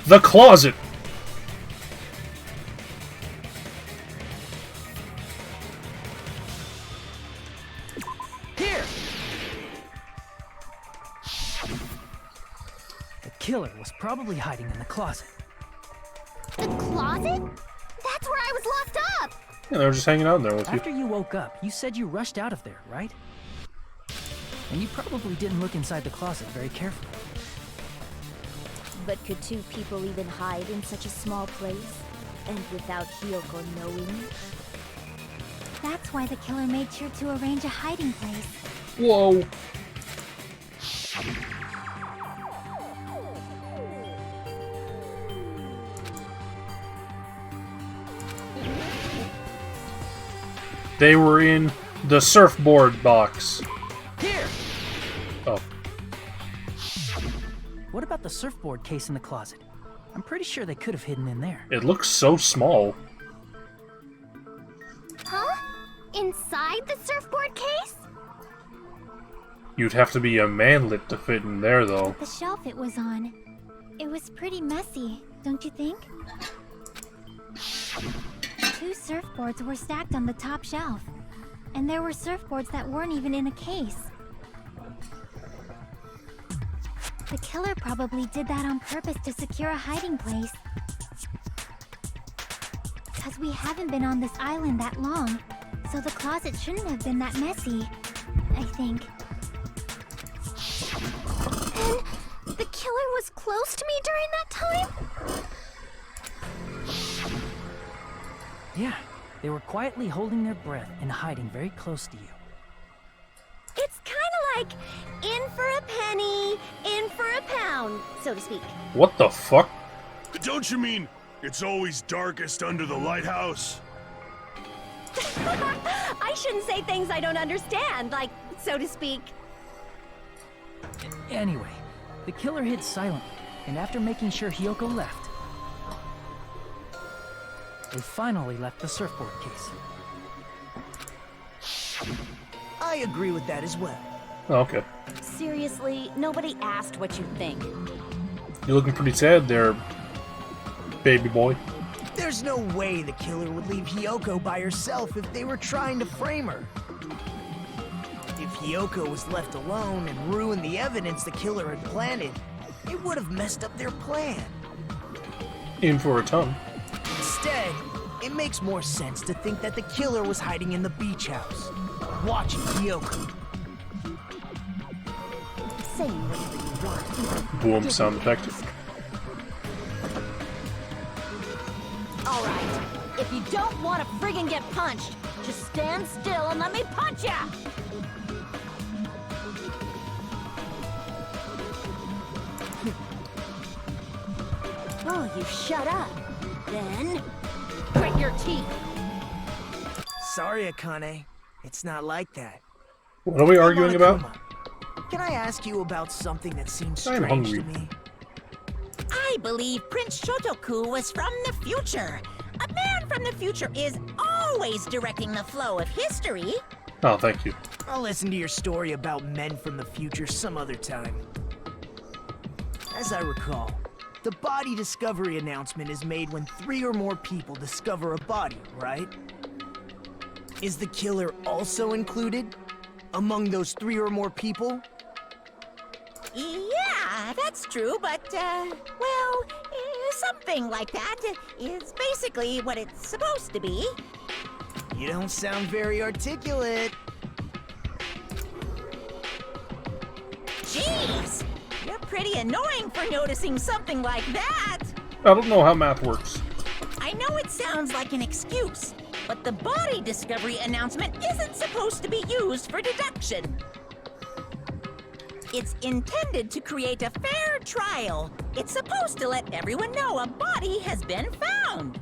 The closet! Here! The killer was probably hiding in the closet. The closet? That's where I was locked up! Yeah, they were just hanging out in there with you. After you woke up, you said you rushed out of there, right? And you probably didn't look inside the closet very carefully. But could two people even hide in such a small place? And without Hiyoko knowing? That's why the killer made sure to arrange a hiding place. Whoa. They were in the surfboard box. Here! Oh. What about the surfboard case in the closet? I'm pretty sure they could have hidden in there. It looks so small. Huh? Inside the surfboard case? You'd have to be a manlet to fit in there, though. The shelf it was on. It was pretty messy, don't you think? Two surfboards were stacked on the top shelf. And there were surfboards that weren't even in a case. The killer probably did that on purpose to secure a hiding place. Because we haven't been on this island that long, so the closet shouldn't have been that messy, I think. And the killer was close to me during that time? Yeah, they were quietly holding their breath and hiding very close to you. It's kind of like in for a penny, in for a pound, so to speak. What the fuck? Don't you mean it's always darkest under the lighthouse? I shouldn't say things I don't understand, like, so to speak. Anyway, the killer hid silently, and after making sure Hiyoko left, they finally left the surfboard case. I agree with that as well. Oh, okay. Seriously, nobody asked what you think. You're looking pretty sad there, baby boy. There's no way the killer would leave Hiyoko by herself if they were trying to frame her. If Hiyoko was left alone and ruined the evidence the killer had planted, it would have messed up their plan. In for a ton. Instead, it makes more sense to think that the killer was hiding in the beach house, watching Hiyoko. Saying whatever you want. Boom sound effect. Alright, if you don't want to friggin' get punched, just stand still and let me punch ya! Oh, you shut up. Then, grit your teeth. Sorry, Akane. It's not like that. What are we arguing about? Can I ask you about something that seems I'm strange hungry. to me? I believe Prince Shotoku was from the future. A man from the future is always directing the flow of history. Oh, thank you. I'll listen to your story about men from the future some other time. As I recall, the body discovery announcement is made when 3 or more people discover a body, right? Is the killer also included? among those 3 or more people? Yeah, that's true, but, something like that is basically what it's supposed to be. You don't sound very articulate. Jeez! You're pretty annoying for noticing something like that! I don't know how math works. I know it sounds like an excuse, but the body discovery announcement isn't supposed to be used for deduction. It's intended to create a fair trial. It's supposed to let everyone know a body has been found.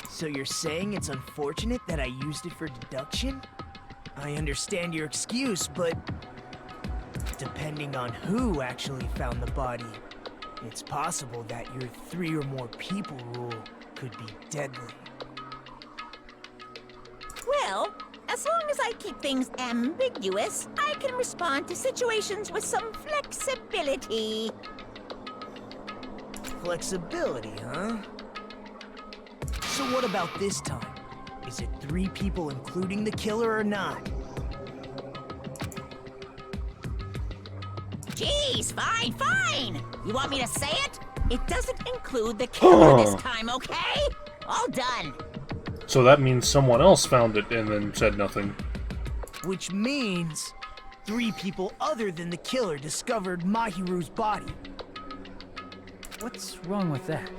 So you're saying it's unfortunate that I used it for deduction? I understand your excuse, but depending on who actually found the body, it's possible that your 3 or more people rule could be deadly. Well, as long as I keep things ambiguous, I can respond to situations with some flexibility. Flexibility, huh? So what about this time? Is it 3 people including the killer or not? Jeez, fine! You want me to say it? It doesn't include the killer this time, okay? All done. So that means someone else found it and then said nothing. Which means 3 people other than the killer discovered Mahiru's body. What's wrong with that?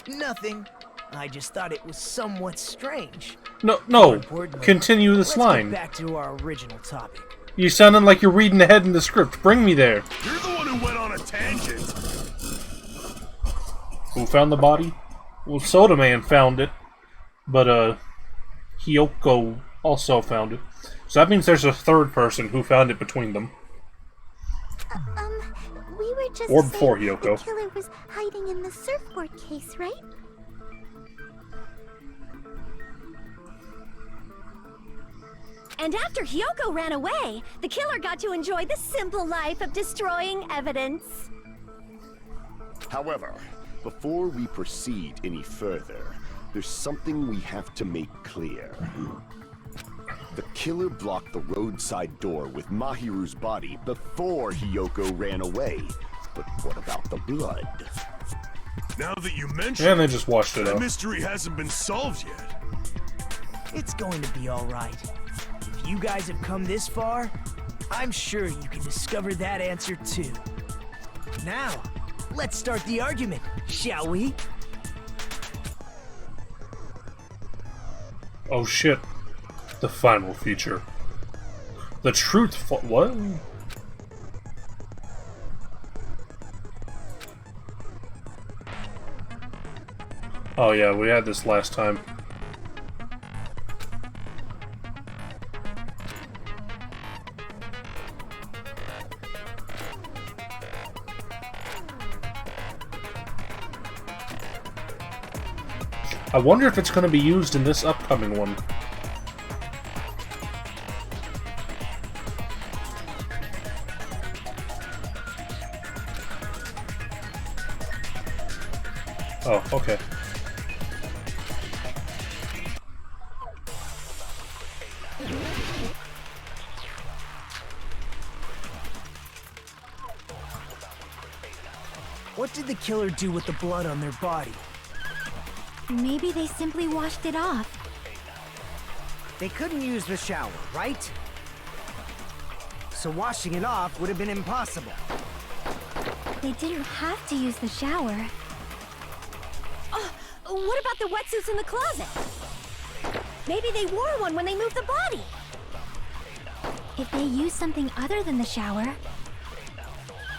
Nothing. I just thought it was somewhat strange. No. Continue this line. Let's get back to our original topic. You sounding like you're reading ahead in the script. Bring me there. You're the one who went on a tangent. Who found the body? Well, Soda Man found it, but Hiyoko also found it. So that means there's a 3rd person who found it between them. We were just Or before saying Hiyoko. the killer was hiding in the surfboard case, right? And after Hiyoko ran away, the killer got to enjoy the simple life of destroying evidence. However, before we proceed any further, there's something we have to make clear. The killer blocked the roadside door with Mahiru's body before Hiyoko ran away. But what about the blood? Now that you mention And they just washed it the up. mystery hasn't been solved yet. It's going to be all right. If you guys have come this far, I'm sure you can discover that answer too. Now, let's start the argument, shall we? Oh shit. The final feature. The truth what? Oh yeah, we had this last time. I wonder if it's going to be used in this upcoming one. Oh, okay. What did the killer do with the blood on their body? Maybe they simply washed it off. They couldn't use the shower, right? So washing it off would have been impossible. They didn't have to use the shower. What about the wetsuits in the closet? Maybe they wore one when they moved the body. If they used something other than the shower...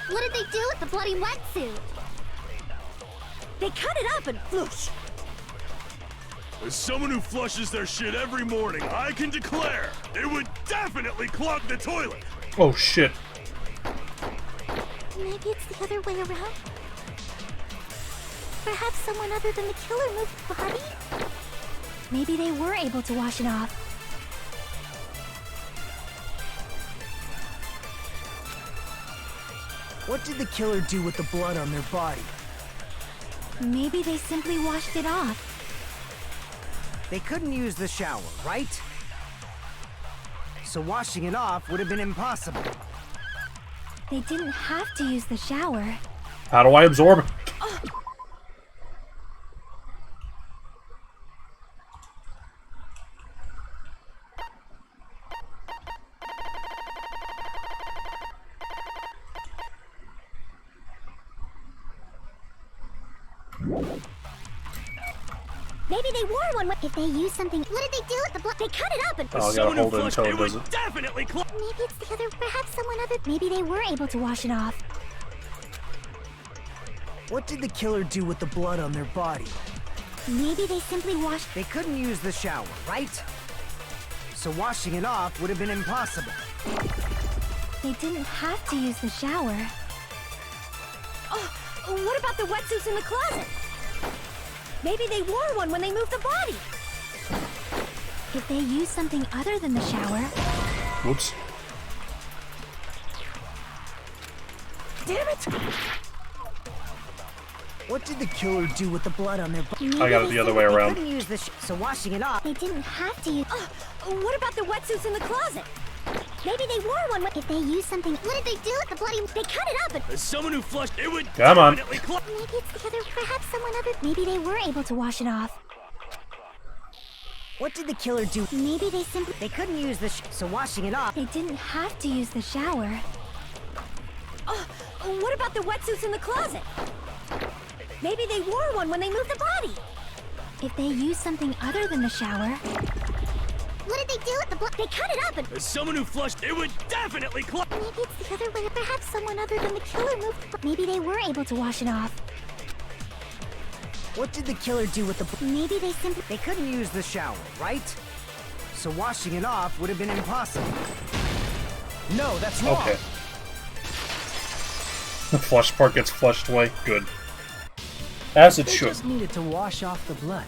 What did they do with the bloody wetsuit? They cut it up and floosh. As someone who flushes their shit every morning, I can declare it would definitely clog the toilet. Oh shit. Maybe it's the other way around? Perhaps someone other than the killer moved the body? Maybe they were able to wash it off. What did the killer do with the blood on their body? Maybe they simply washed it off. They couldn't use the shower, right? so washing it off would have been impossible. They didn't have to use the shower. How do I absorb it? Maybe they wore one. If they use something, what did they do with the blood? They cut it up and. Oh, I gotta hold it until it does it. Definitely Maybe it's the other. Perhaps someone other. Maybe they were able to wash it off. What did the killer do with the blood on their body? Maybe they simply washed. They couldn't use the shower, right? So washing it off would have been impossible. They didn't have to use the shower. Oh, what about the wetsuits in the closet? Maybe they wore one when they moved the body. If they used something other than the shower. Whoops. Damn it! What did the killer do with the blood on their body? I got it the other way around. Couldn't use the so washing it off. They didn't have to use. What about the wetsuits in the closet? Maybe they wore one. If they used something, what did they do with the bloody? They cut it up and. As someone who flushed, it would Come on. Maybe it's the other. Perhaps someone other. Maybe they were able to wash it off. What did the killer do? Maybe they simply. They couldn't use the so washing it off. They didn't have to use the shower. What about the wetsuits in the closet? Maybe they wore one when they moved the body. If they used something other than the shower. What did they do with the blood? They cut it up and. As someone who flushed, it would definitely Maybe it's the other way. Perhaps someone other than the killer moved. Maybe they were able to wash it off. What did the killer do with the? Maybe they simply. They couldn't use the shower, right? So washing it off would have been impossible. No, that's wrong. Okay. The flush part gets flushed away. Good. As it They should. just needed to wash off the blood.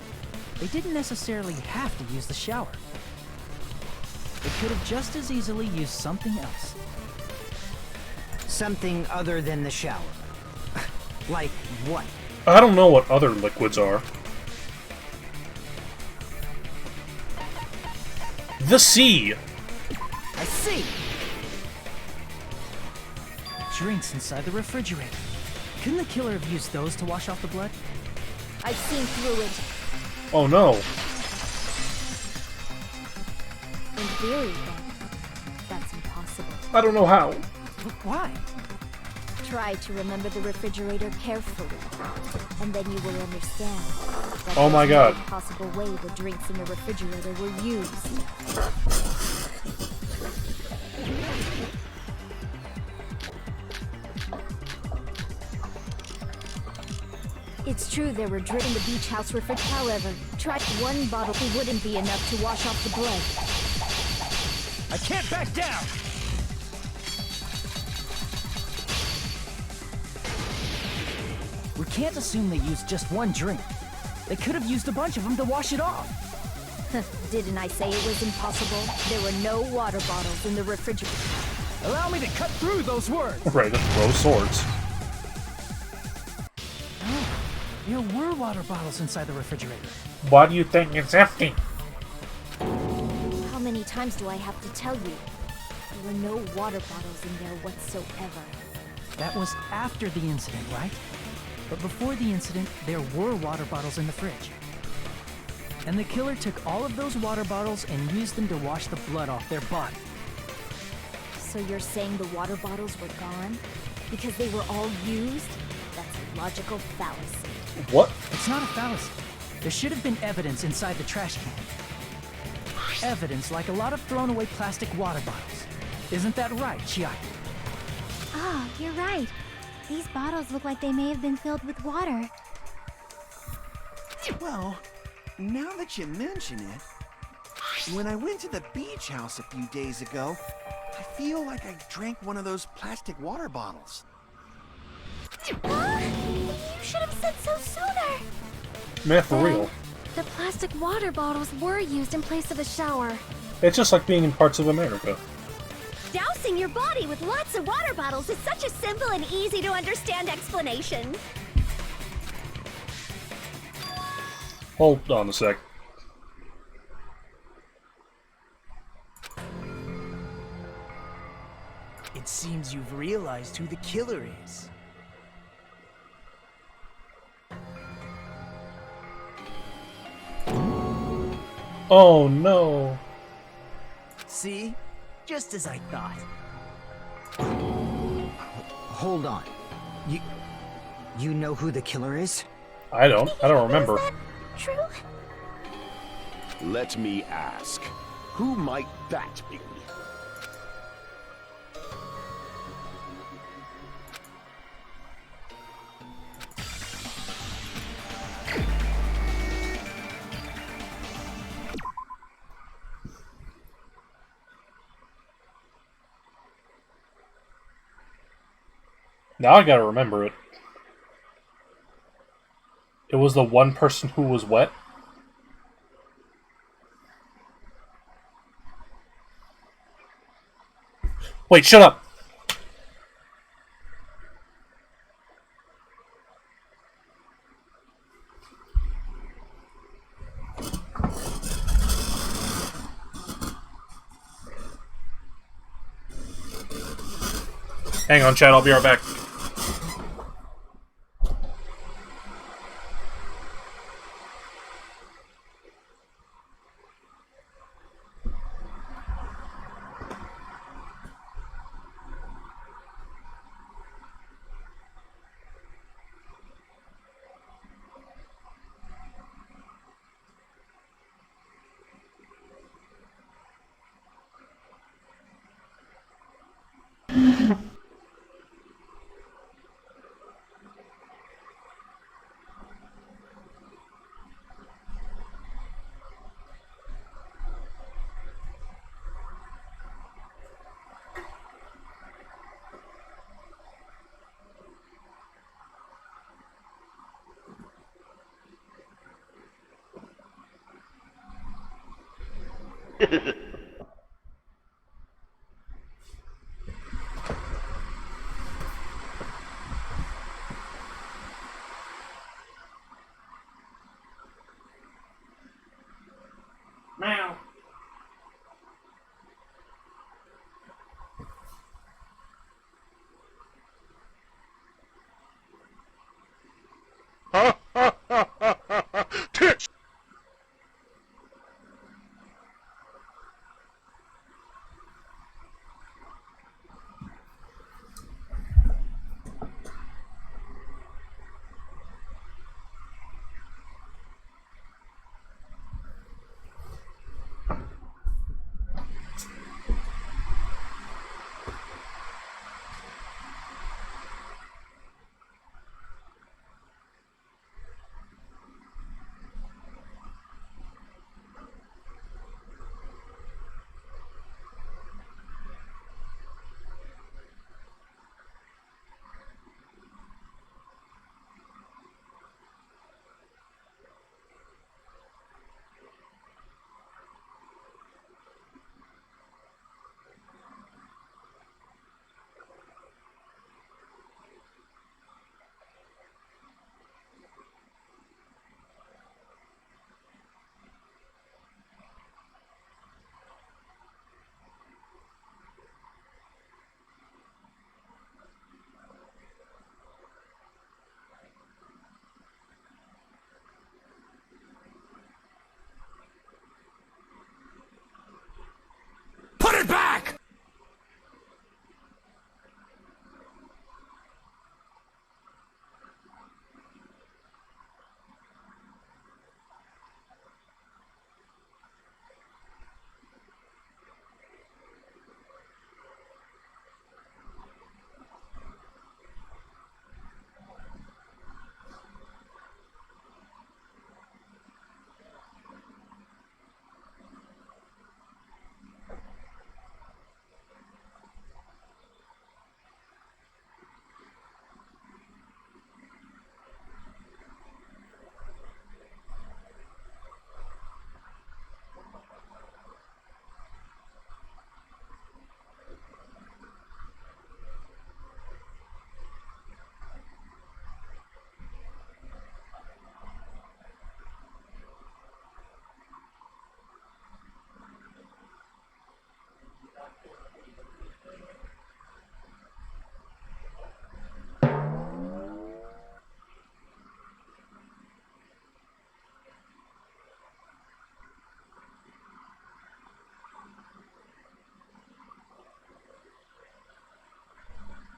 They didn't necessarily have to use the shower. They could have just as easily used something else. Something other than the shower. Like what? I don't know what other liquids are. The sea! I see. Drinks inside the refrigerator. Couldn't the killer have used those to wash off the blood? I've seen through it. Oh no. In theory, then, that's impossible. I don't know how. But why? Try to remember the refrigerator carefully, and then you will understand that Oh my there's God. no possible way the drinks in the refrigerator were used. It's true there were drinks in the beach house refrigerator. However, try one bottle. It wouldn't be enough to wash off the blood. I can't back down. We can't assume they used just one drink. They could have used a bunch of them to wash it off. Didn't I say it was impossible? There were no water bottles in the refrigerator. Allow me to cut through those words. Right, let's throw swords. There were water bottles inside the refrigerator. Why do you think it's empty? How many times do I have to tell you? There were no water bottles in there whatsoever. That was after the incident, right? But before the incident, there were water bottles in the fridge. And the killer took all of those water bottles and used them to wash the blood off their body. So you're saying the water bottles were gone? Because they were all used? That's a logical fallacy. What? It's not a fallacy. There should have been evidence inside the trash can. Evidence like a lot of thrown away plastic water bottles. Isn't that right, Chiaki? Ah, you're right. These bottles look like they may have been filled with water. Well, now that you mention it, when I went to the beach house a few days ago, I feel like I drank one of those plastic water bottles. You should have said so sooner. Man, for real. The plastic water bottles were used in place of a shower. It's just like being in parts of America. Dousing your body with lots of water bottles is such a simple and easy to understand explanation. Hold on a sec. It seems you've realized who the killer is. Oh no. See? Just as I thought. Hold on. You know who the killer is? I don't remember. True? Let me ask, who might that be? Now I gotta remember it. It was the one person who was wet. Wait, shut up! Hang on, Chad, I'll be right back. Meow. Tits!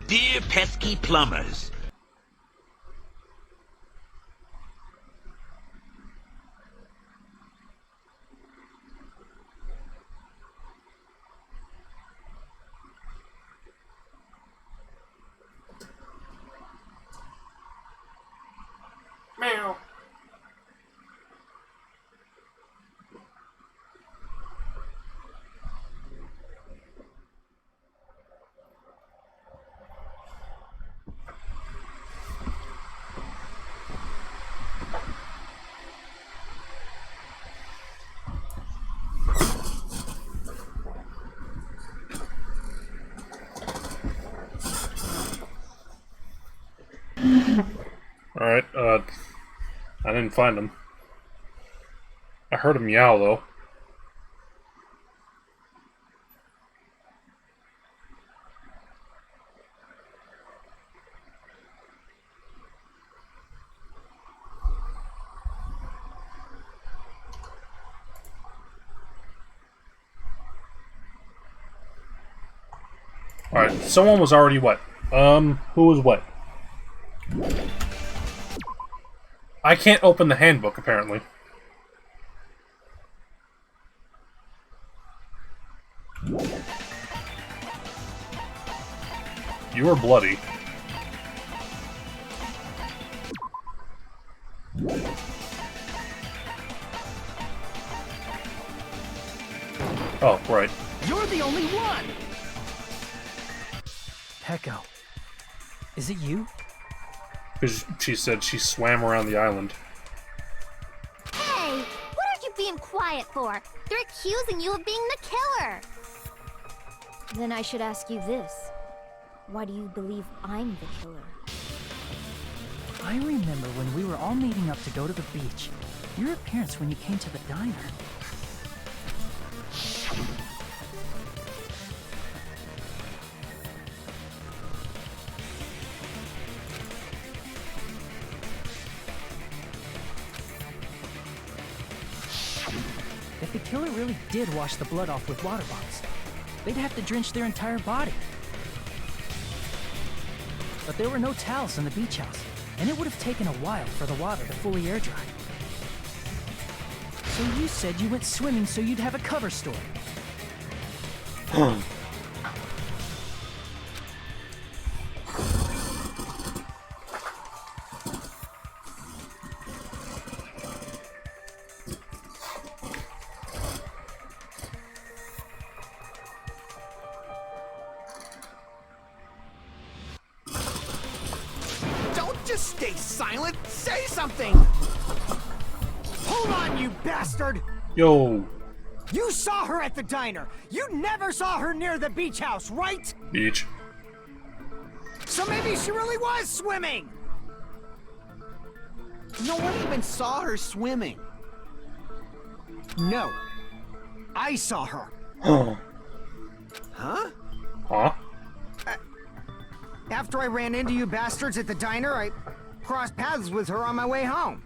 Dear pesky plumbers. Meow. Alright, I didn't find him. I heard him meow, though. Alright, someone was already what? Who was what? I can't open the handbook, apparently. You were bloody. Oh, right. You're the only one! Echo, is it you? Because she said she swam around the island. Hey, what are you being quiet for? They're accusing you of being the killer. Then I should ask you this. Why do you believe I'm the killer? I remember when we were all meeting up to go to the beach. Your appearance when you came to the diner. If the killer really did wash the blood off with water bombs, they'd have to drench their entire body. But there were no towels in the beach house, and it would have taken a while for the water to fully air dry. So you said you went swimming so you'd have a cover story. Just stay silent! Say something! Hold on, you bastard! Yo. You saw her at the diner! You never saw her near the beach house, right? Beach. So maybe she really was swimming! No one even saw her swimming. No. I saw her. Huh? Huh? After I ran into you bastards at the diner, I crossed paths with her on my way home.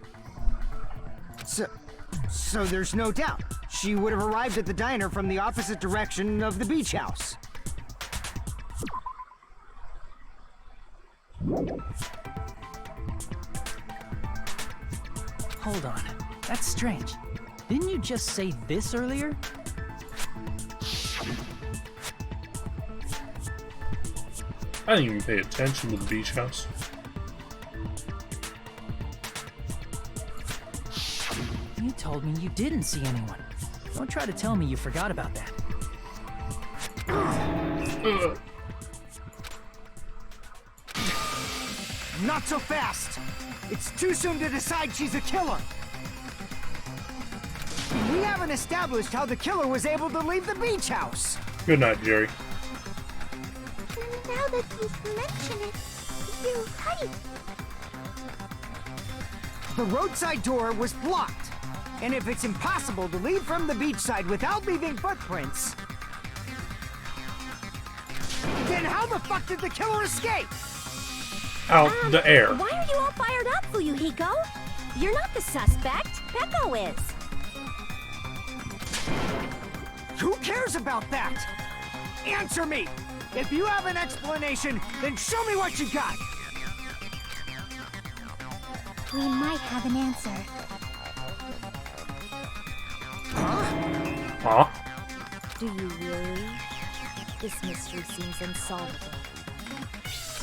So there's no doubt. She would have arrived at the diner from the opposite direction of the beach house. Hold on. That's strange. Didn't you just say this earlier? I didn't even pay attention to the beach house. You told me you didn't see anyone. Don't try to tell me you forgot about that. Not so fast! It's too soon to decide she's a killer! We haven't established how the killer was able to leave the beach house! Good night, Jerry. Now that you mention it, you're right. The roadside door was blocked. And if it's impossible to leave from the beachside without leaving footprints, then how the fuck did the killer escape? Out the air. Why are you all fired up, Fuyuhiko? You're not the suspect. Peko is. Who cares about that? Answer me! If you have an explanation, then show me what you got! We might have an answer. Huh? Do you really? This mystery seems unsolvable.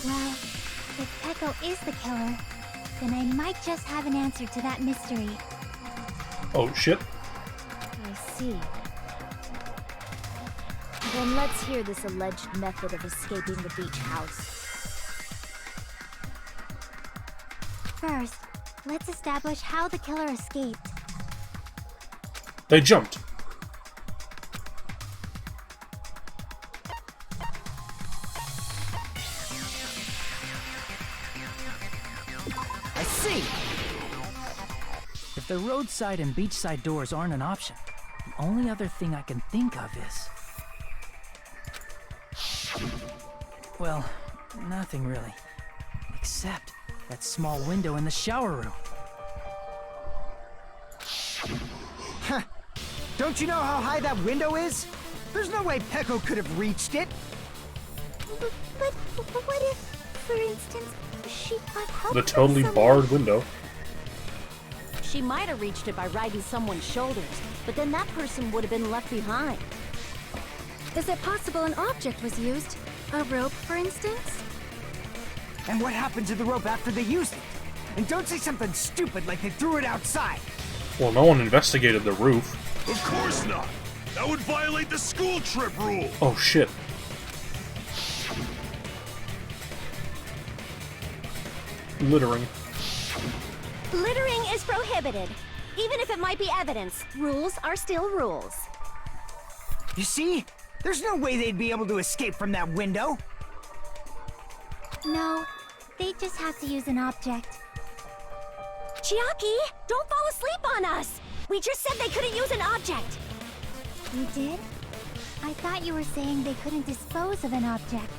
Well, if Peko is the killer, then I might just have an answer to that mystery. Oh shit. I see. Then let's hear this alleged method of escaping the beach house. First, let's establish how the killer escaped. They jumped. I see! If the roadside and beachside doors aren't an option, the only other thing I can think of is... well, nothing really. Except that small window in the shower room. Huh. Don't you know how high that window is? There's no way Peko could have reached it. But what if, for instance, she got help The from totally someone? barred window. She might have reached it by riding someone's shoulders, but then that person would have been left behind. Is it possible an object was used? A rope, for instance? And what happened to the rope after they used it? And don't say something stupid like they threw it outside. Well, no one investigated the roof. Of course not! That would violate the school trip rule! Oh shit. Littering. Littering is prohibited. Even if it might be evidence, rules are still rules. You see? There's no way they'd be able to escape from that window. No, they just have to use an object. Chiaki, don't fall asleep on us! We just said they couldn't use an object! You did? I thought you were saying they couldn't dispose of an object.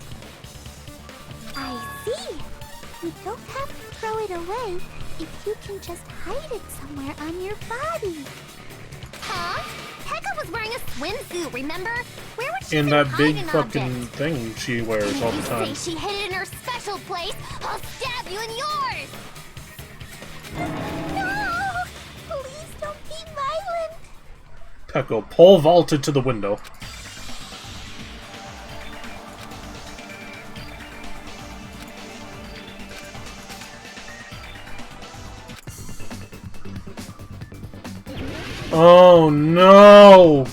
I see! You don't have to throw it away if you can just hide it somewhere on your body. Huh? Pekka was wearing a swimsuit, remember? Where would she In even that hide big an fucking object? thing she wears all the You time. say she hid it in her special place, I'll stab you in yours! No! Please don't be violent! Peko pole vaulted to the window. Oh no!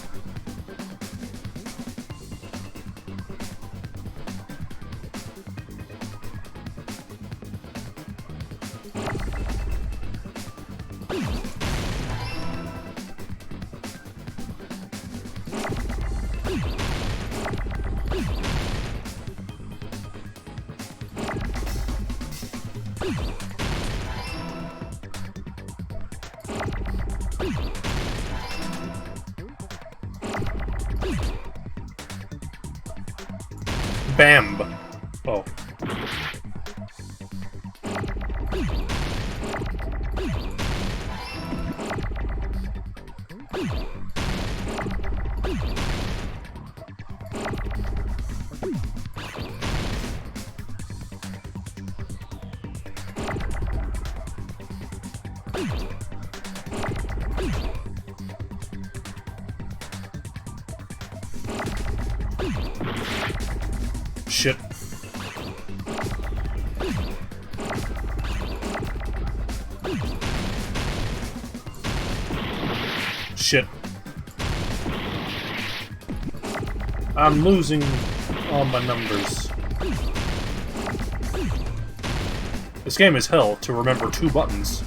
Bam! Oh. Shit. Shit. I'm losing all my numbers. This game is hell to remember 2 buttons.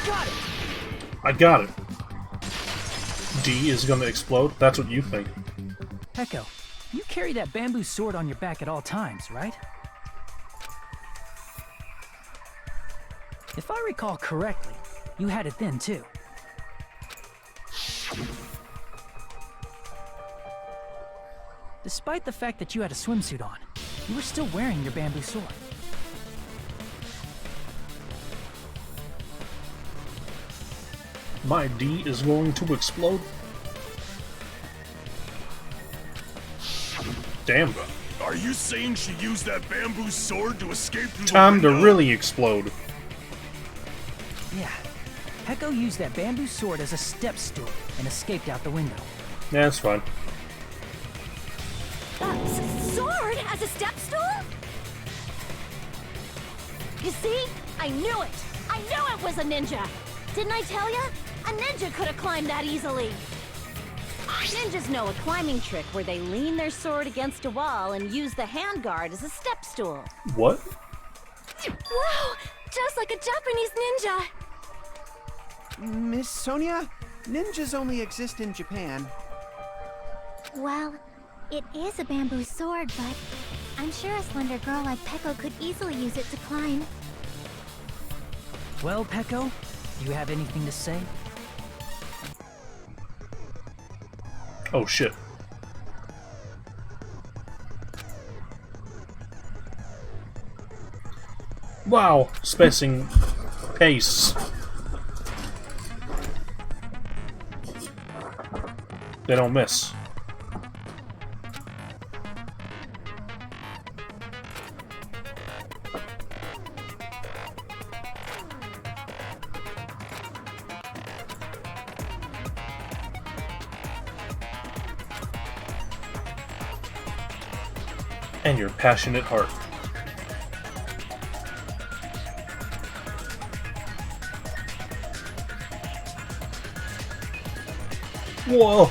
Got it! I got it. D is gonna explode? That's what you think. Peko, you carry that bamboo sword on your back at all times, right? If I recall correctly, you had it then too. Despite the fact that you had a swimsuit on, you were still wearing your bamboo sword. My D is going to explode. Damn. Are you saying she used that bamboo sword to escape through Time the to window? really explode. Yeah, Peko used that bamboo sword as a step stool and escaped out the window. Yeah, that's fine. Sword as a step stool? You see? I knew it! I knew it was a ninja! Didn't I tell ya? A ninja could have climbed that easily! Ninjas know a climbing trick where they lean their sword against a wall and use the handguard as a step stool. What? Wow! Just like a Japanese ninja! Miss Sonia, ninjas only exist in Japan. Well, it is a bamboo sword, but I'm sure a slender girl like Peko could easily use it to climb. Well, Peko, do you have anything to say? Oh shit. Wow, spacing pace. They don't miss. And your passionate heart. Whoa!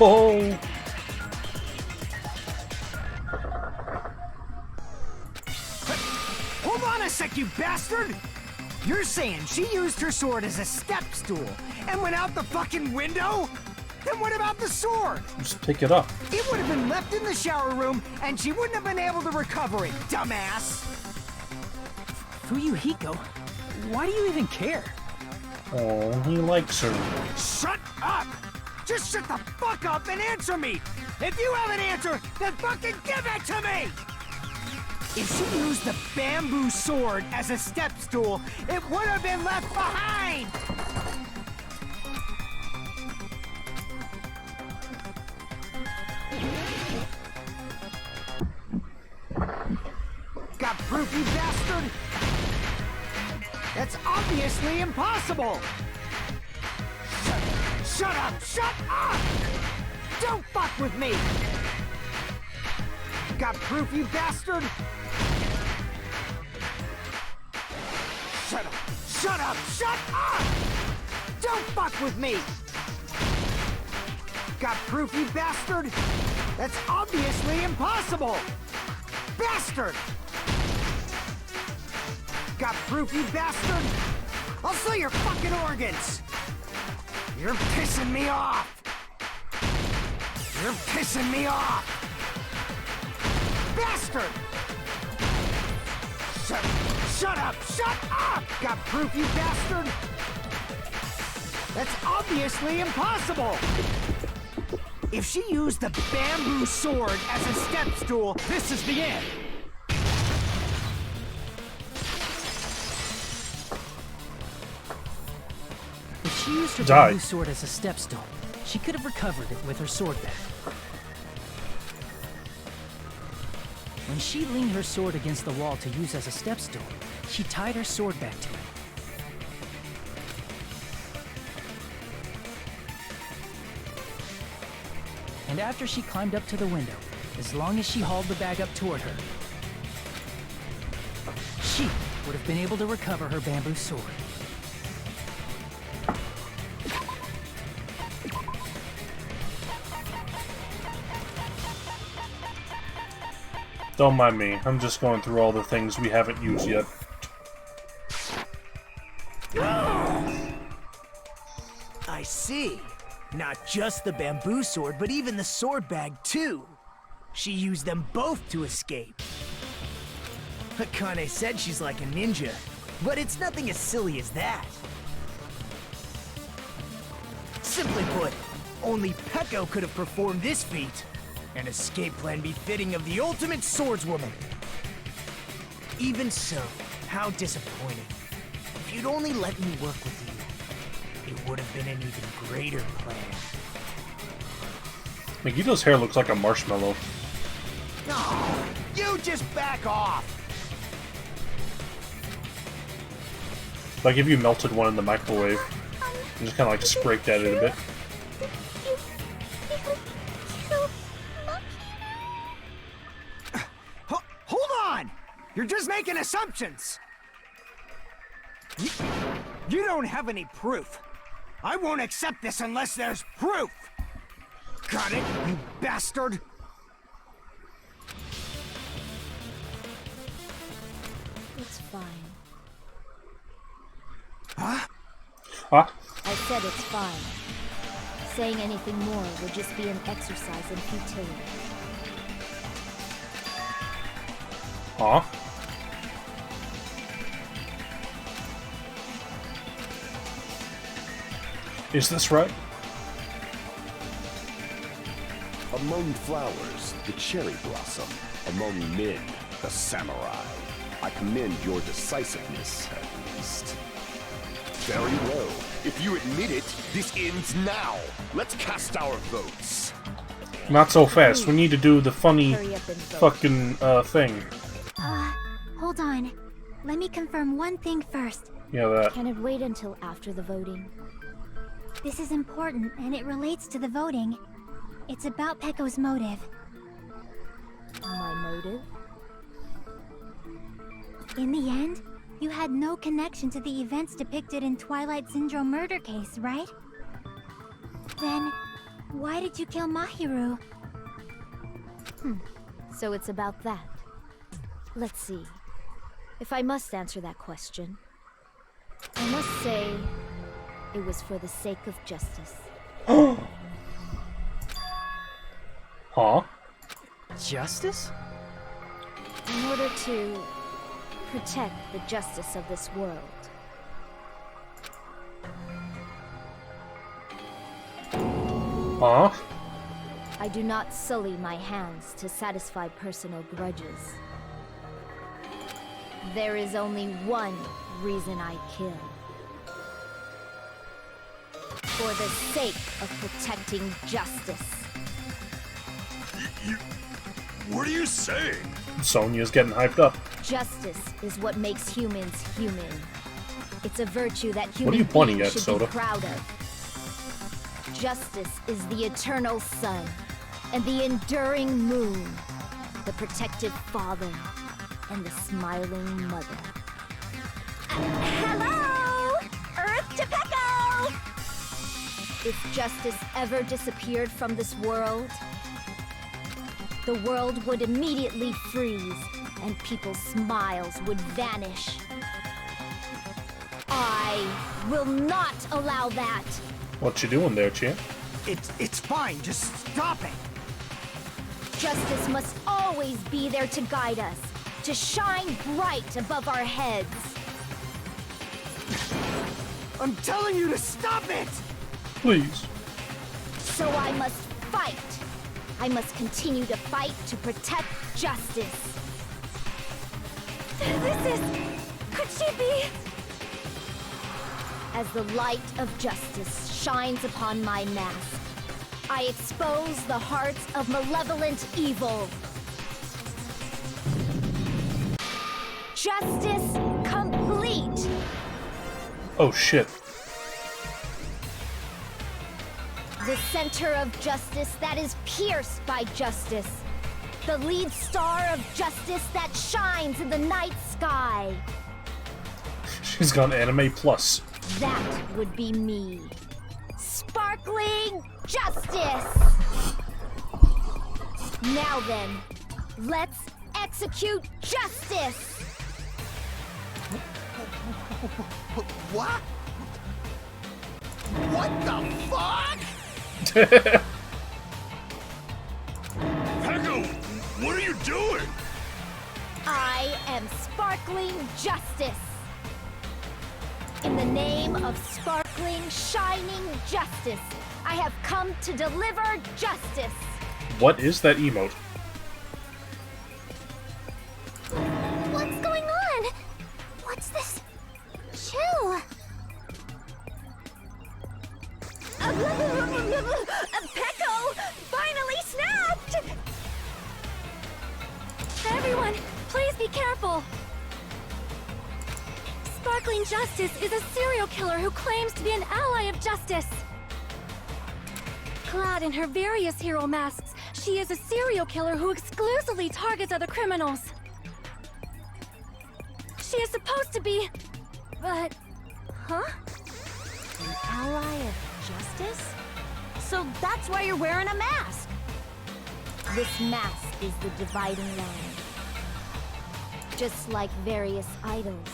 Hold on a sec, you bastard! You're saying she used her sword as a step stool and went out the fucking window? Then what about the sword? Just pick it up. It would have been left in the shower room and she wouldn't have been able to recover it, dumbass! Fuyuhiko, why do you even care? Oh, he likes her. Shut up! Just shut the fuck up and answer me! If you have an answer, then fucking give it to me! If she used the bamboo sword as a step stool, it would have been left behind! Got proof, you bastard? That's obviously impossible! Shut up! Shut up! Don't fuck with me! Got proof, you bastard? Shut up! Shut up! Shut up! Don't fuck with me! Got proof, you bastard? That's obviously impossible! Bastard! Got proof, you bastard? I'll sell your fucking organs! You're pissing me off! You're pissing me off! Bastard! Shut up! Shut up! Got proof, you bastard? That's obviously impossible! If she used the bamboo sword as a step stool, this is the end! If she used her Die. bamboo sword as a step stool, she could have recovered it with her sword back. When she leaned her sword against the wall to use as a step stool, she tied her sword back to it. And after she climbed up to the window, as long as she hauled the bag up toward her, she would have been able to recover her bamboo sword. Don't mind me. I'm just going through all the things we haven't used yet. I see. Not just the bamboo sword, but even the sword bag, too. She used them both to escape. Akane said she's like a ninja, but it's nothing as silly as that. Simply put, only Peko could have performed this feat. An escape plan befitting of the ultimate swordswoman. Even so, how disappointing. If you'd only let me work with you, it would have been an even greater plan. Megito's hair looks like a marshmallow. No, you just back off. Like if you melted one in the microwave and just kind of like scraped at it a bit. Hold on! You're just making assumptions! You don't have any proof. I won't accept this unless there's proof! Got it, you bastard? It's fine. Huh? Huh? I said it's fine. Saying anything more would just be an exercise in futility. Huh? Is this right? Among flowers, the cherry blossom. Among men, the samurai. I commend your decisiveness, at least. Very well. If you admit it, this ends now. Let's cast our votes. Not so fast. We need to do the funny fucking thing. Hold on. Let me confirm one thing first. Yeah, that. Can it wait until after the voting? This is important, and it relates to the voting. It's about Peko's motive. My motive? In the end, you had no connection to the events depicted in Twilight Syndrome murder case, right? Then, why did you kill Mahiru? So it's about that. Let's see. If I must answer that question, I must say it was for the sake of justice. Huh? Justice? In order to protect the justice of this world. Huh? I do not sully my hands to satisfy personal grudges. There is only one reason I kill. For the sake of protecting justice. What are you saying? Sonya's getting hyped up. Justice is what makes humans human. It's a virtue that What are you human pointing beings at, should be Soda? proud of. Justice is the eternal sun and the enduring moon, the protective father and the smiling mother. Hello! Earth to Peko! If justice ever disappeared from this world, the world would immediately freeze and people's smiles would vanish. I will not allow that. What you doing there, champ? It's fine, just stop it! Justice must always be there to guide us, to shine bright above our heads. I'm telling you to stop it! Please. So I must fight. I must continue to fight to protect justice. Could she be? As the light of justice shines upon my mask, I expose the hearts of malevolent evil. Justice complete! Oh shit. The center of justice that is pierced by justice. The lead star of justice that shines in the night sky. She's gone Anime Plus. That would be me. Sparkling justice! Now then, let's execute justice! What? What? What the fuck? Peko, what are you doing? I am sparkling justice. In the name of sparkling, shining justice, I have come to deliver justice. What is that emote? What's going on? What's this? Chew! Peko finally snapped! Everyone, please be careful! Sparkling Justice is a serial killer who claims to be an ally of justice. Clad in her various hero masks, she is a serial killer who exclusively targets other criminals. She is supposed to be... but... huh? An ally of justice? So that's why you're wearing a mask! This mask is the dividing line. Just like various idols,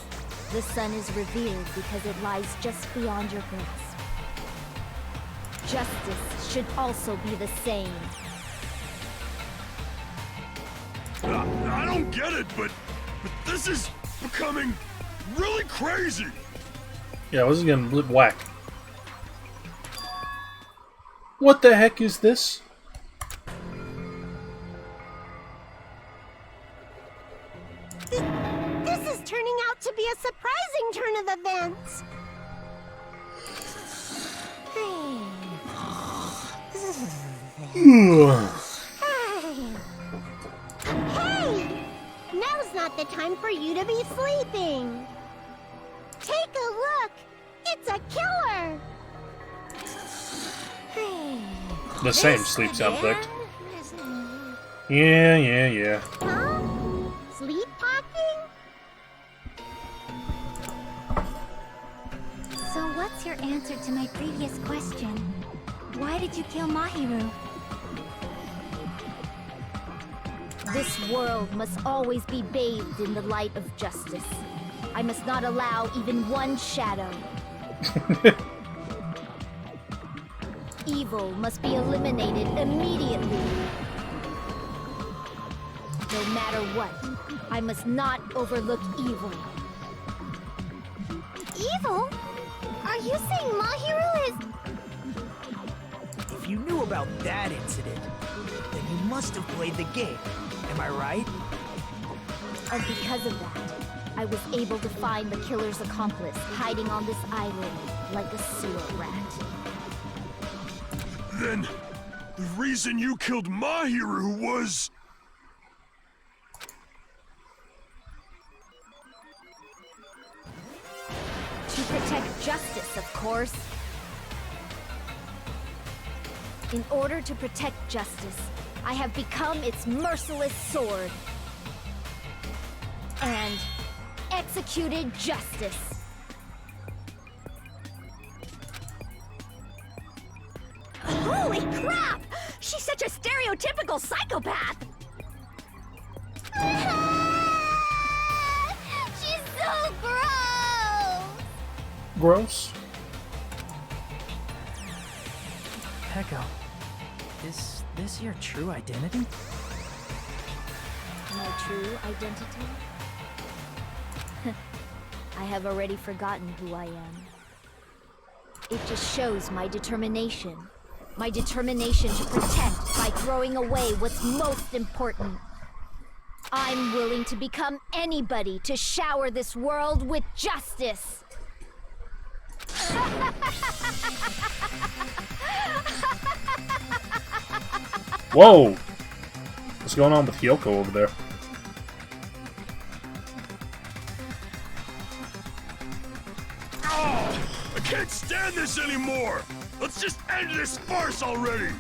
the sun is revered because it lies just beyond your grasp. Justice should also be the same. I don't get it, but this is becoming really crazy. Yeah, this is getting whack. What the heck is this? This is turning out to be a surprising turn of events. Hey! Now's not the time for you to be sleeping. Take a look. It's a killer. The same sleep sound effect. Yeah. Huh? Sleepwalking? So what's your answer to my previous question? Why did you kill Mahiru? This world must always be bathed in the light of justice. I must not allow even one shadow. Evil must be eliminated immediately. No matter what, I must not overlook evil. Evil? Are you saying Mahiru is... If you knew about that incident, then you must have played the game. Am I right? And because of that, I was able to find the killer's accomplice hiding on this island like a sewer rat. Then, the reason you killed Mahiru was... To protect justice, of course. In order to protect justice, I have become its merciless sword. And executed justice. Holy crap! She's such a stereotypical psychopath! She's so gross! Gross? Peko, is this your true identity? My true identity? I have already forgotten who I am. It just shows my determination. My determination to protect by throwing away what's most important. I'm willing to become anybody to shower this world with justice. Whoa! What's going on with Hyoko over there? Oh, I can't stand this anymore! Let's just end this farce already!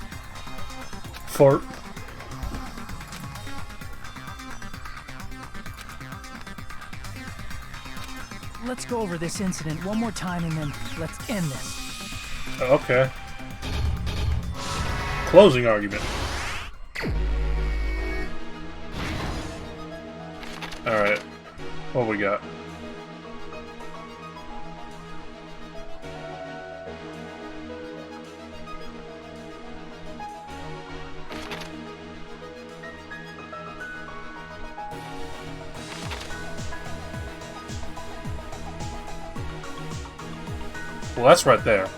Fart. Let's go over this incident one more time and then let's end this. Okay. Closing argument. Alright. What we got? Well, that's right there.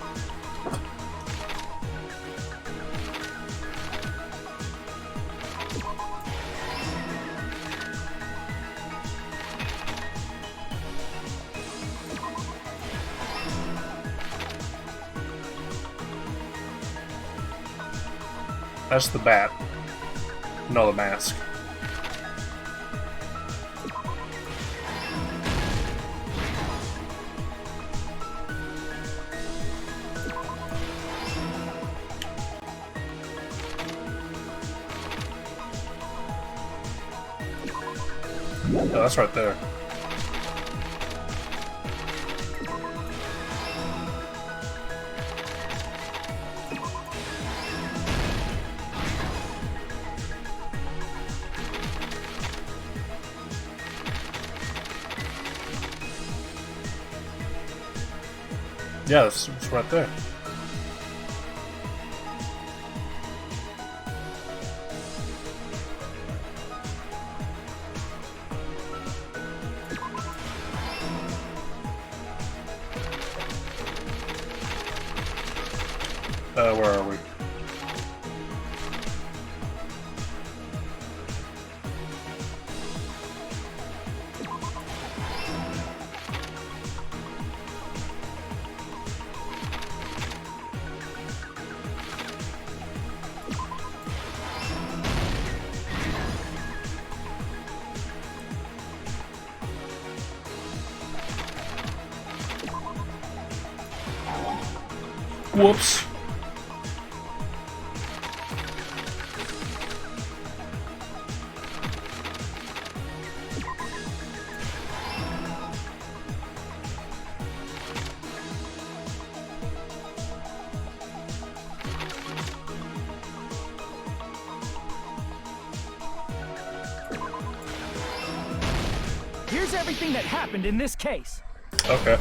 That's the bat. No, the mask. Oh, that's right there. Yeah, it's right there. Where are we? Whoops. Here's everything that happened in this case. Okay.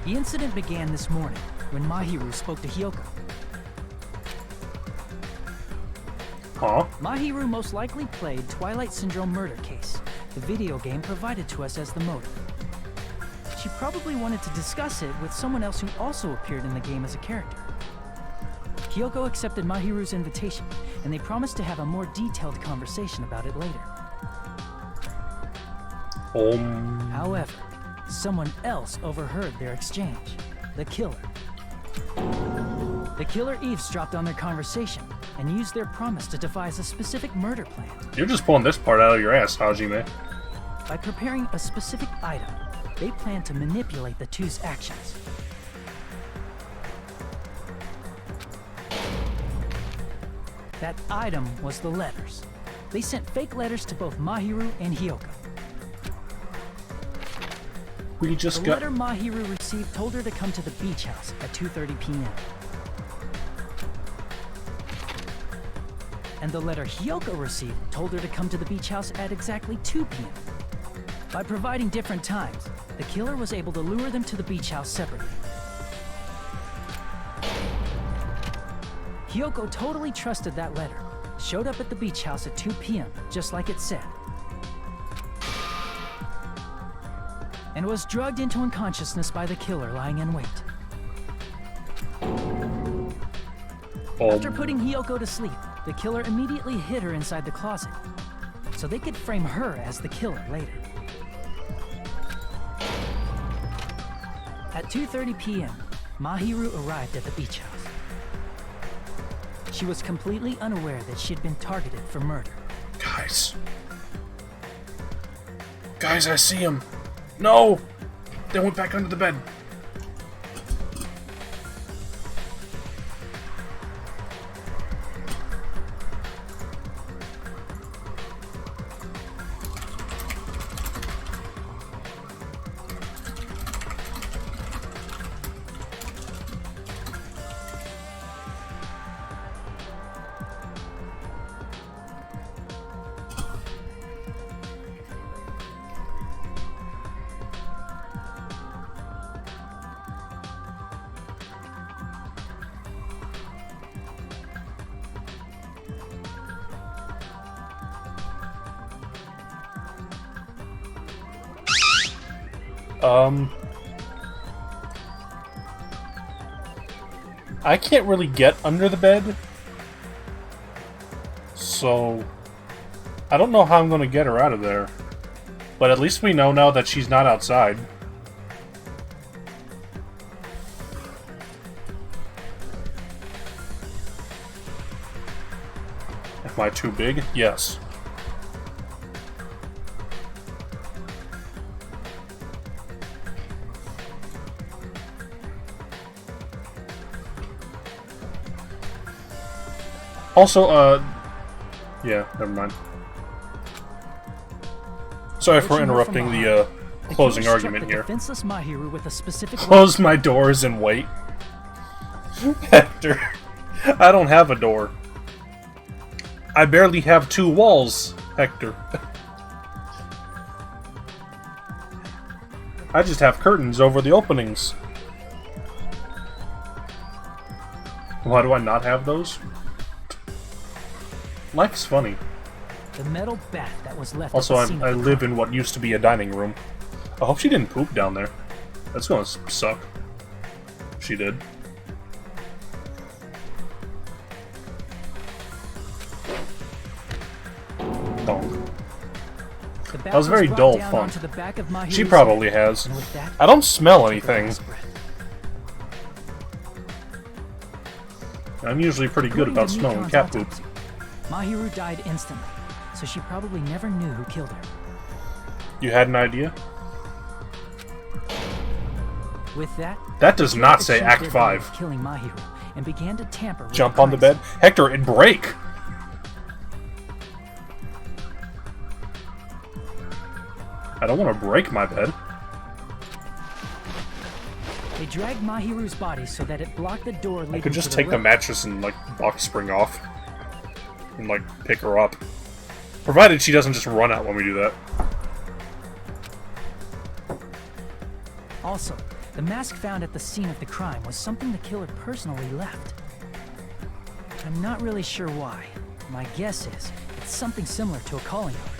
The incident began this morning when Mahiru spoke to Hyoko. Huh? Mahiru most likely played Twilight Syndrome Murder Case, the video game provided to us as the motive. She probably wanted to discuss it with someone else who also appeared in the game as a character. Hyoko accepted Mahiru's invitation, and they promised to have a more detailed conversation about it later. However, someone else overheard their exchange. The killer. The killer eavesdropped on their conversation and used their promise to devise a specific murder plan. You're just pulling this part out of your ass, Hajime. By preparing a specific item, they planned to manipulate the two's actions. That item was the letters. They sent fake letters to both Mahiru and Hyoko. We just the letter Mahiru received told her to come to the beach house at 2:30 p.m. And the letter Hyoko received told her to come to the beach house at exactly 2 p.m. By providing different times, the killer was able to lure them to the beach house separately. Hyoko totally trusted that letter, showed up at the beach house at 2 p.m., just like it said, and was drugged into unconsciousness by the killer lying in wait. After putting Hyoko to sleep, the killer immediately hid her inside the closet, so they could frame her as the killer later. At 2:30 p.m., Mahiru arrived at the beach house. She was completely unaware that she had been targeted for murder. Guys. Guys, I see him. No! They went back under the bed. I can't really get under the bed, so I don't know how I'm going to get her out of there. But at least we know now that she's not outside. Am I too big? Yes. Also, yeah, never mind. Sorry for interrupting the closing argument here. Defenseless Mahiru with a specific Close my doors and wait. Hector, I don't have a door. I barely have 2 walls, Hector. I just have curtains over the openings. Why do I not have those? Life's funny. The metal bat that was left. Also, at the scene I of the live crime. in what used to be a dining room. I hope she didn't poop down there. That's gonna suck. She did. Donk. The bat That was very brought dull down fun. onto the back of Mahiru's She probably head, has. and with that, I don't smell she took a anything. last breath. I'm usually pretty good According about to smelling Mikon's cat poop. autopsy, Mahiru died instantly, so she probably never knew who killed her. You had an idea? With that, That does she not assumed say their Act goal 5. was killing Mahiru and began to tamper with Jump on the crime bed. Hector, and break! I don't want to break my bed. They dragged Mahiru's body so that it blocked the door leading I could just to take the room. mattress and, like, box spring off. And, like, pick her up. Provided she doesn't just run out when we do that. Also, the mask found at the scene of the crime was something the killer personally left. I'm not really sure why. My guess is it's something similar to a calling card.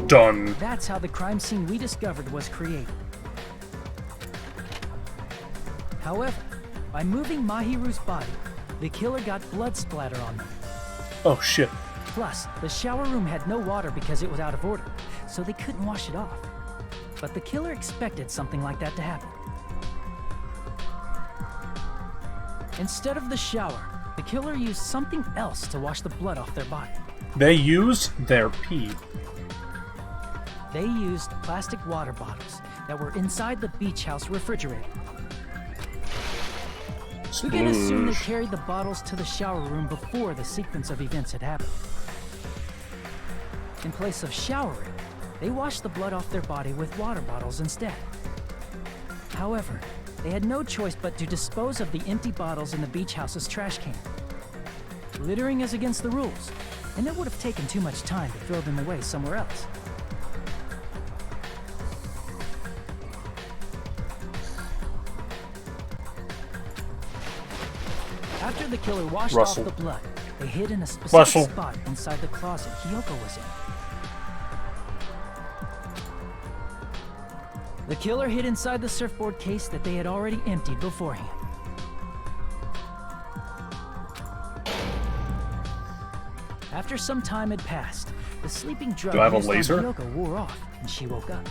Done. That's how the crime scene we discovered was created. However, by moving Mahiru's body, the killer got blood splatter on them. Oh, shit. Plus, the shower room had no water because it was out of order, so they couldn't wash it off. But the killer expected something like that to happen. Instead of the shower, the killer used something else to wash the blood off their body. They used their pee. They used plastic water bottles that were inside the beach house refrigerator. We can assume they Sploosh. carried the bottles to the shower room before the sequence of events had happened. In place of showering, they washed the blood off their body with water bottles instead. However, they had no choice but to dispose of the empty bottles in the beach house's trash can. Littering is against the rules, and it would have taken too much time to throw them away somewhere else. After the killer washed Russell. off the blood, they hid in a specific Russell. spot inside the closet Hiyoko was in. The killer hid inside the surfboard case that they had already emptied beforehand. After some time had passed, the sleeping drug Do I have a used on laser? Hiyoko wore off, and she woke up.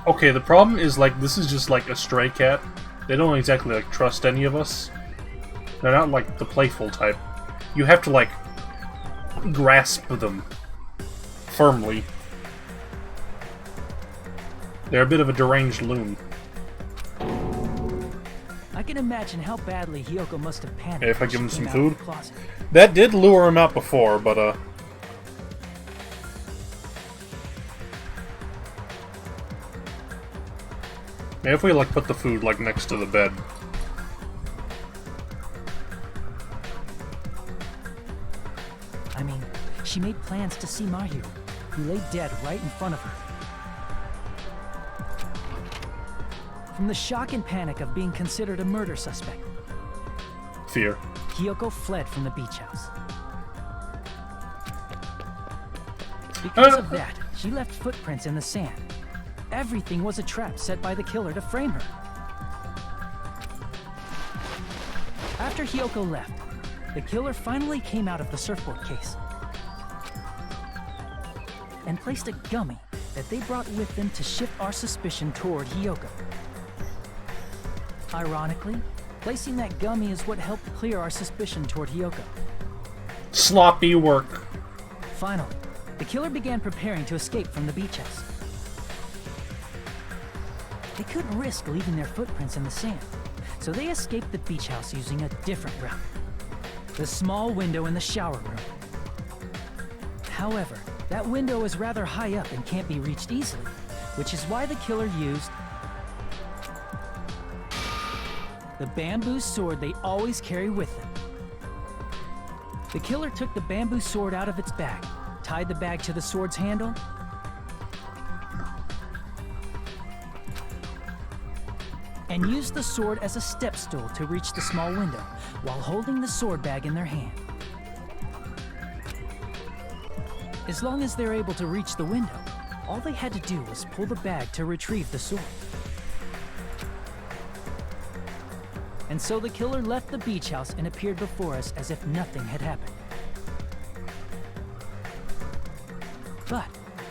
Okay, the problem is, like, this is just like a stray cat. They don't exactly, like, trust any of us. They're not, like, the playful type. You have to, like, grasp them firmly. They're a bit of a deranged loon. I can imagine how badly Hiyoko must have panicked. Hey, if I when give him she some came out of food? the closet. That did lure him out before, but, maybe if we, like, put the food, like, next to the bed. I mean, she made plans to see Mahiru, who lay dead right in front of her. From the shock and panic of being considered a murder suspect, Fear. Hiyoko fled from the beach house. Because of that, she left footprints in the sand. Everything was a trap set by the killer to frame her. After Hiyoko left, the killer finally came out of the surfboard case and placed a gummy that they brought with them to shift our suspicion toward Hiyoko. Ironically, placing that gummy is what helped clear our suspicion toward Hiyoko. Sloppy work. Finally, the killer began preparing to escape from the beach house. They couldn't risk leaving their footprints in the sand, so they escaped the beach house using a different route. The small window in the shower room. However, that window is rather high up and can't be reached easily, which is why the killer used the bamboo sword they always carry with them. The killer took the bamboo sword out of its bag, tied the bag to the sword's handle, and used the sword as a step stool to reach the small window while holding the sword bag in their hand. As long as they're able to reach the window, all they had to do was pull the bag to retrieve the sword. And so the killer left the beach house and appeared before us as if nothing had happened. But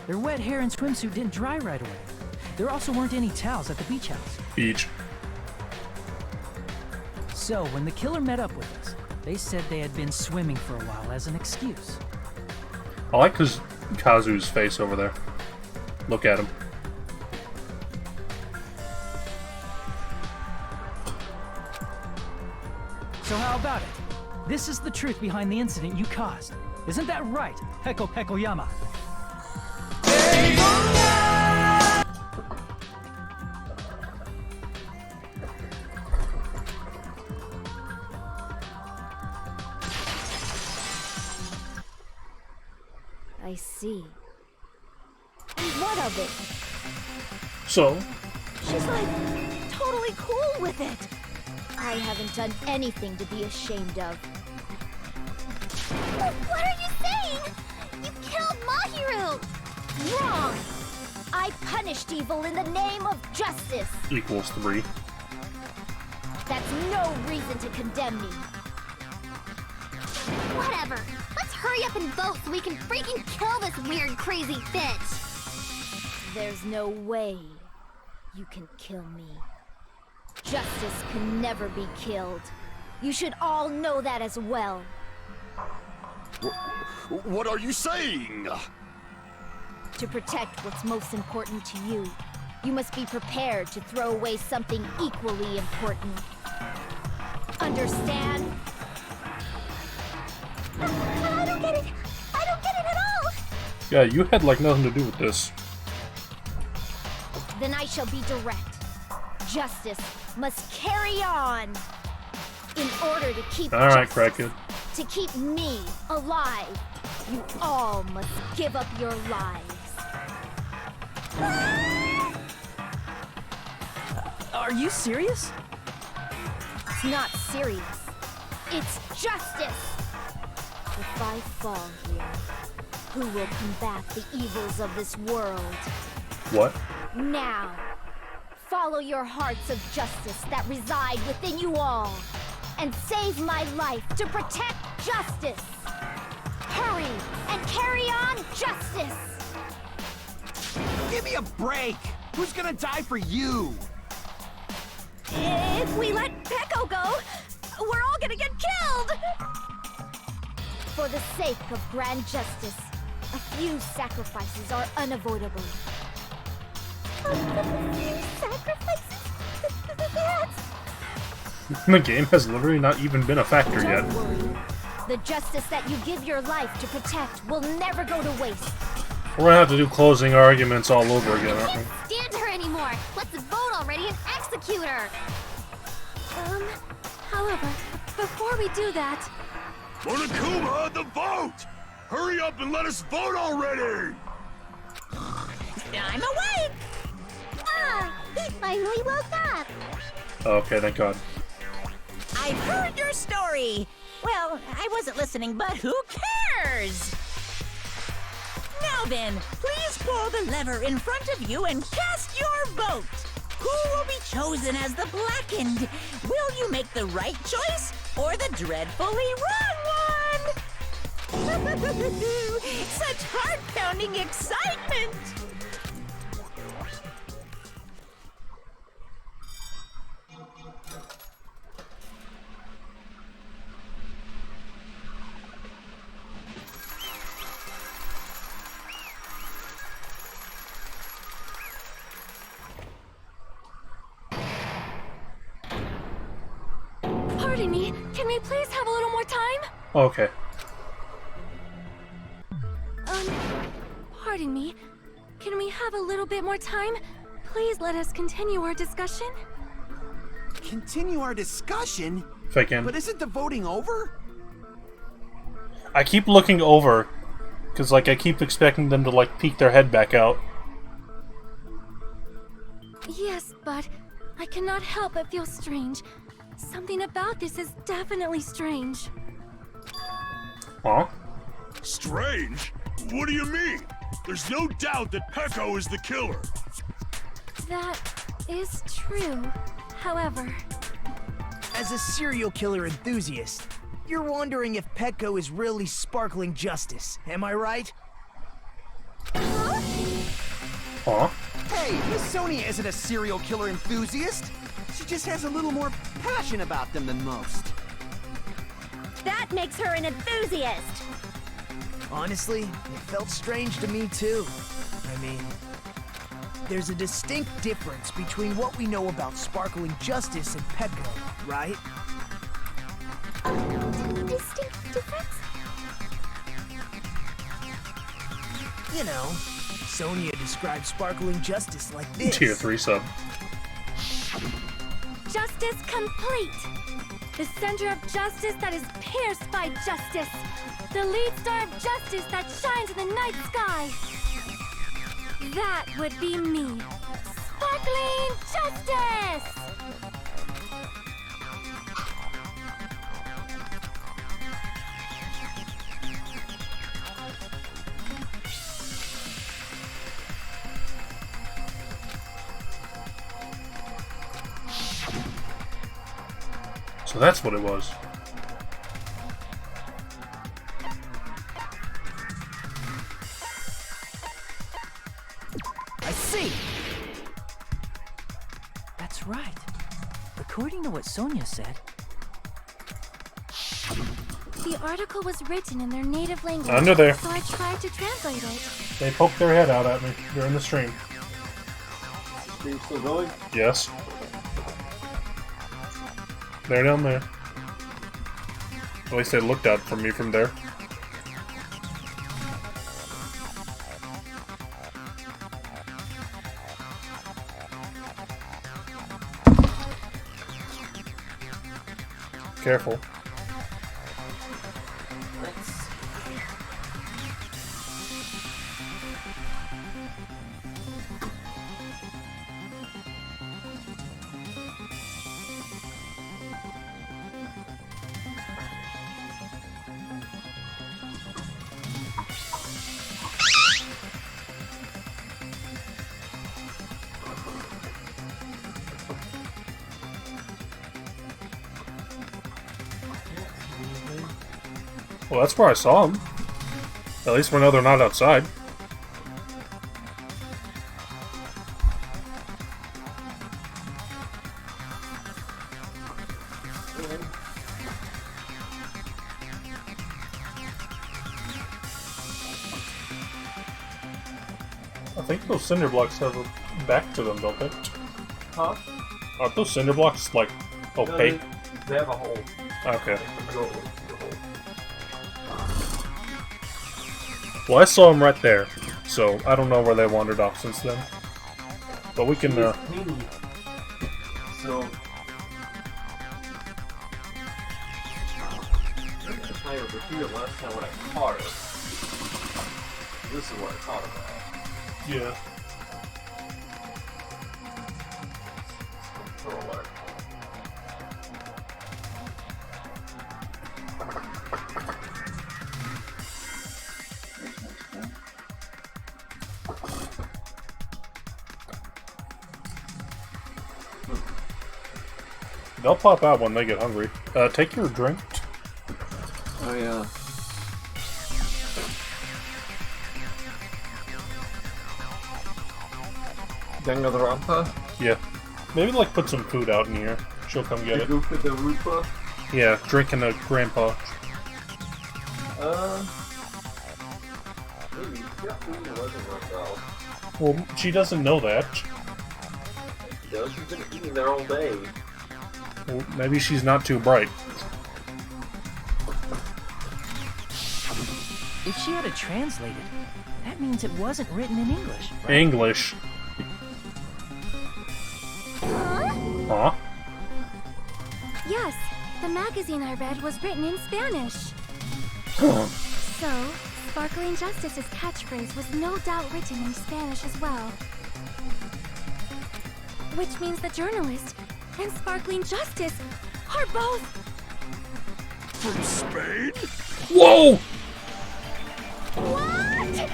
their wet hair and swimsuit didn't dry right away. There also weren't any towels at the beach house. Beach. So when the killer met up with us, they said they had been swimming for a while as an excuse. I like Kazu's face over there. Look at him. So how about it? This is the truth behind the incident you caused. Isn't that right, Peko Pekoyama? I see. And what of it? So? She's like totally cool with it. I haven't done anything to be ashamed of. What are you saying? You killed Mahiru! Wrong! I punished evil in the name of justice. Equals 3. That's no reason to condemn me. Whatever. Let's hurry up and vote so we can freaking kill this weird, crazy bitch! There's no way you can kill me. Justice can never be killed. You should all know that as well. What are you saying? To protect what's most important to you, you must be prepared to throw away something equally important. Understand? I don't get it! I don't get it at all! Yeah, you had like nothing to do with this. Then I shall be direct. Justice must carry on. In order to keep Alright, justice, crackhead. to keep me alive, you all must give up your lives. Are you serious? It's not serious. It's justice. If I fall here, who will combat the evils of this world? What? Now, follow your hearts of justice that reside within you all, and save my life to protect justice. Hurry and carry on justice. Give me a break! Who's gonna die for you? If we let Peko go, we're all gonna get killed! For the sake of grand justice, a few sacrifices are unavoidable. A few sacrifices? The game has literally not even been a factor yet. Don't worry. The justice that you give your life to protect will never go to waste. We're gonna have to do closing arguments all over again, I aren't we? can't stand her anymore! Let's vote already and execute her! However, before we do that... Monokuma, the vote! Hurry up and let us vote already! I'm awake! Ah! He finally woke up! Okay, thank God. I've heard your story. Well, I wasn't listening, but who cares? Now then, please pull the lever in front of you and cast your vote. Who will be chosen as the Blackened. Will you make the right choice or the dreadfully wrong one? Such heart-pounding excitement! Pardon me, can we please have a little more time? Okay. Pardon me. Can we have a little bit more time? Please let us continue our discussion. Continue our discussion? If I can. But isn't the voting over? I keep looking over, because, like, I keep expecting them to, like, peek their head back out. Yes, but I cannot help but feel strange. Something about this is definitely strange. Huh? Strange? What do you mean? There's no doubt that Pecco is the killer. That is true. However, As a serial killer enthusiast, you're wondering if Pecco is really sparkling justice, am I right? Huh? Hey, Miss Sonia isn't a serial killer enthusiast. She just has a little more passion about them than most. that makes her an enthusiast. Honestly, it felt strange to me too. I mean, there's a distinct difference between what we know about sparkling justice and Pecco, right? Distinct difference? You know, Sonia describes sparkling justice like this. Tier 3 sub. Justice complete. The center of justice that is pierced by justice. The lead star of justice that shines in the night sky. That would be me. Sparkling justice! So that's what it was. I see. That's right. According to what Sonia said, The article was written in their native language. Under there. So I tried to translate it. They poked their head out at me during the stream. Stream still going? Yes. They're down there. At least they looked out for me from there. Careful. Well, that's where I saw them. At least we know they're not outside. I think those cinder blocks have a back to them, don't they? Huh? Aren't those cinder blocks, like, opaque? No, they have a hole. Okay. Go through the hole. Well, I saw them right there, so I don't know where they wandered off since then. But we can, It's clean. So... I think I played over here last time when I caught it. This is what I thought about. yeah. Control it. They'll pop out when they get hungry. Take your drink. Oh yeah. Danganronpa? Yeah. Maybe like put some food out in here. She'll come get it. Goof with the Rupa? Yeah, drinking a grandpa. Maybe. Yeah, food wasn't worked out. Well, she doesn't know that. She does. She's been eating there all day. Well, maybe she's not too bright. If she had it translated, that means it wasn't written in English. Right? English. Huh? Yes, the magazine I read was written in Spanish. So, Sparkling Justice's catchphrase was no doubt written in Spanish as well. Which means the journalist and Sparkling Justice are both... From Spain? Whoa! What?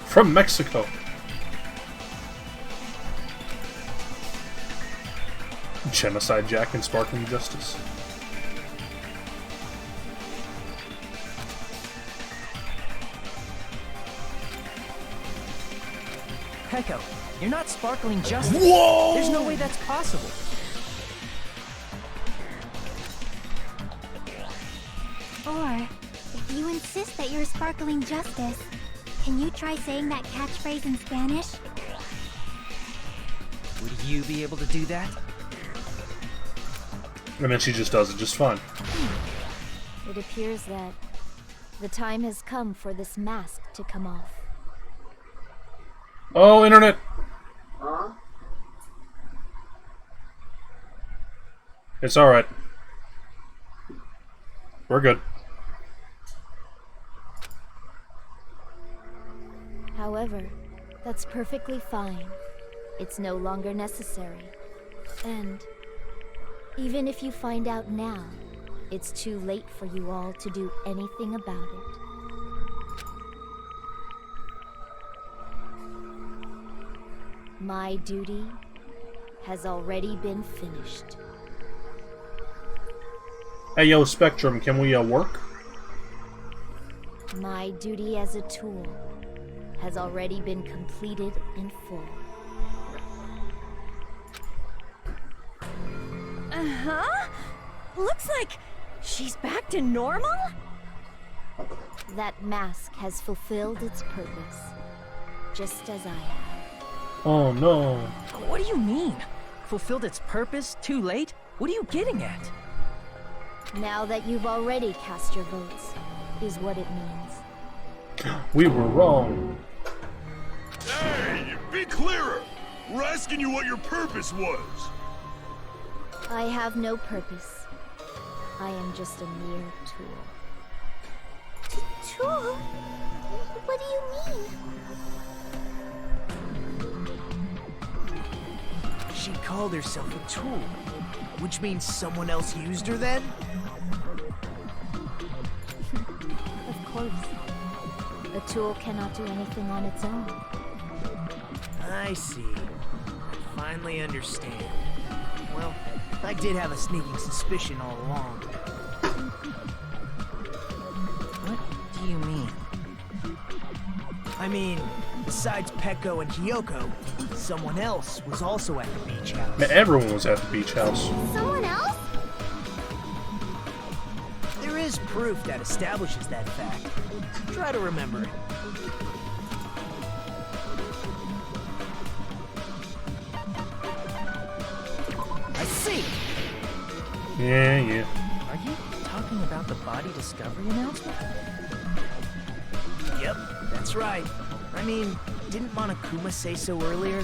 From Mexico. Genocide Jack and Sparkling Justice. Peko, you're not Sparkling Justice. Whoa! There's no way that's possible. Or, if you insist that you're Sparkling Justice, can you try saying that catchphrase in Spanish? Would you be able to do that? And then she just does it just fine. It appears that the time has come for this mask to come off. Oh, internet! Huh? It's alright. We're good. However, that's perfectly fine. It's no longer necessary. And even if you find out now, it's too late for you all to do anything about it. My duty has already been finished. Hey, yo, Spectrum, can we, work? My duty as a tool has already been completed in full. Uh-huh? Looks like she's back to normal? That mask has fulfilled its purpose, just as I have. Oh, no. What do you mean? Fulfilled its purpose? Too late? What are you getting at? Now that you've already cast your votes, is what it means. We were wrong. Hey, be clearer! We're asking you what your purpose was. I have no purpose. I am just a mere tool. Tool? What do you mean? She called herself a tool, which means someone else used her then? Of course. A tool cannot do anything on its own. I see. I finally understand. Well, I did have a sneaking suspicion all along. What do you mean? I mean, besides Peko and Kyoko, someone else was also at the beach house. Everyone was at the beach house. Someone else? There is proof that establishes that fact. Try to remember it. I see! Yeah. Are you talking about the body discovery announcement? Yep, that's right. I mean, didn't Monokuma say so earlier?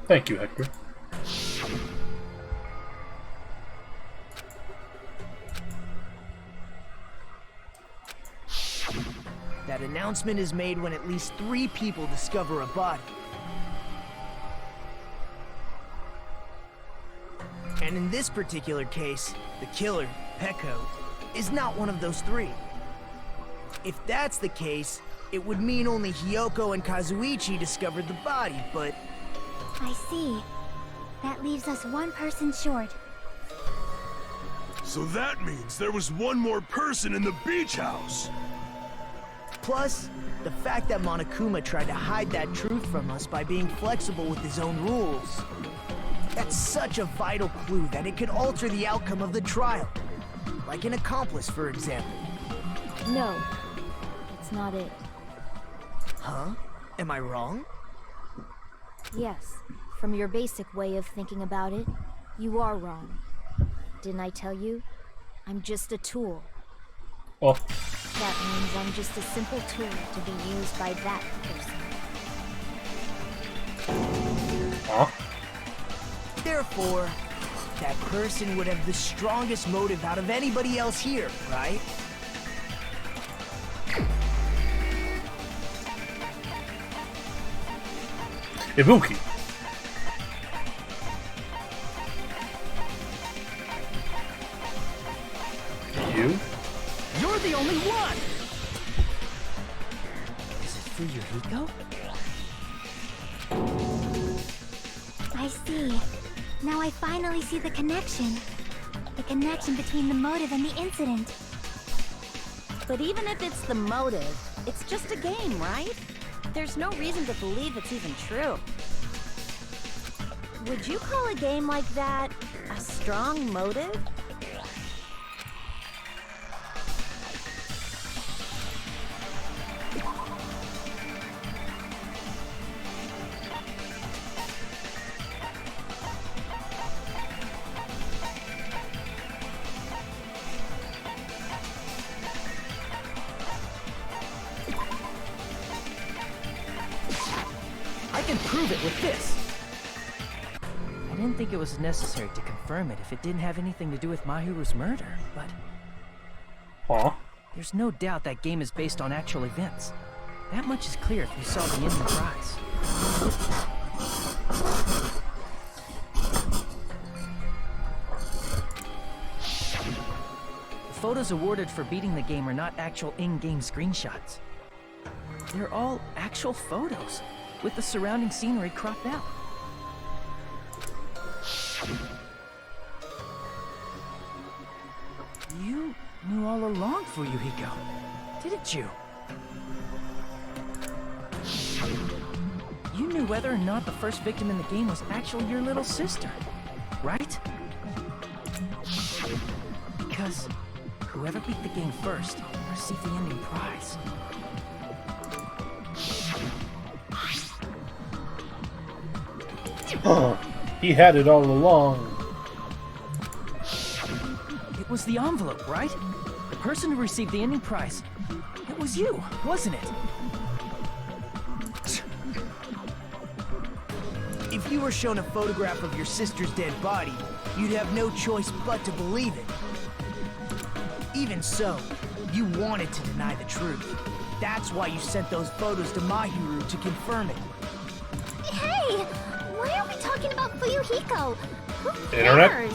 Thank you, Hector. That announcement is made when at least 3 people discover a body. And in this particular case, the killer, Peko, is not one of those 3. If that's the case, it would mean only Hiyoko and Kazuichi discovered the body, but... I see. That leaves us one person short. So that means there was one more person in the beach house. Plus, the fact that Monokuma tried to hide that truth from us by being flexible with his own rules. That's such a vital clue that it could alter the outcome of the trial. Like an accomplice, for example. No, it's not it. Huh? Am I wrong? Yes, from your basic way of thinking about it, you are wrong. Didn't I tell you? I'm just a tool. Oh. That means I'm just a simple tool to be used by that person. Huh? Therefore, that person would have the strongest motive out of anybody else here, right? Ibuki. You? You're the only one! Is it Fuyuhiko? I see. Now I finally see the connection. The connection between the motive and the incident. But even if it's the motive, it's just a game, right? There's no reason to believe it's even true. Would you call a game like that a strong motive? I can prove it with this! I didn't think it was necessary to confirm it if it didn't have anything to do with Mahiru's murder, but... Huh? There's no doubt that game is based on actual events. That much is clear if you saw the ending prize. The photos awarded for beating the game are not actual in-game screenshots. They're all actual photos, with the surrounding scenery cropped out. You knew all along, Fuyuhiko, didn't you? You knew whether or not the first victim in the game was actually your little sister, right? Because whoever beat the game first received the ending prize. Oh, he had it all along. It was the envelope, right? The person who received the ending prize. It was you, wasn't it? If you were shown a photograph of your sister's dead body, you'd have no choice but to believe it. Even so, you wanted to deny the truth. That's why you sent those photos to Mahiru to confirm it. Hey! Why are we talking about Fuyuhiko? Who Internet? cares?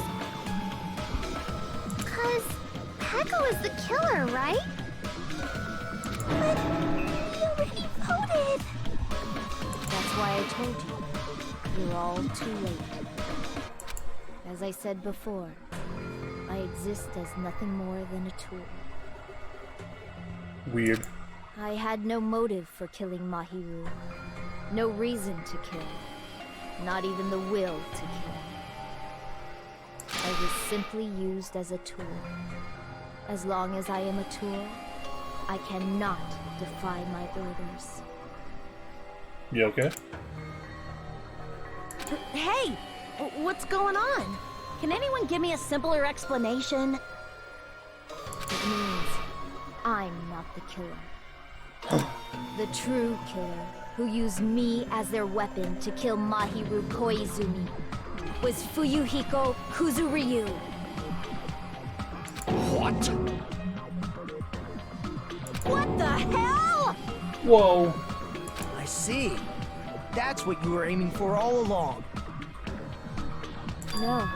Cause Peko is the killer, right? But we already voted. That's why I told you. You're all too late. As I said before, I exist as nothing more than a tool. Weird. I had no motive for killing Mahiru. No reason to kill. Not even the will to kill. I was simply used as a tool. As long as I am a tool, I cannot defy my orders. You okay? Hey! What's going on? Can anyone give me a simpler explanation? It means I'm not the killer. The true killer, who used me as their weapon to kill Mahiru Koizumi, was Fuyuhiko Kuzuryu. What? What the hell? Whoa. I see. That's what you were aiming for all along. No,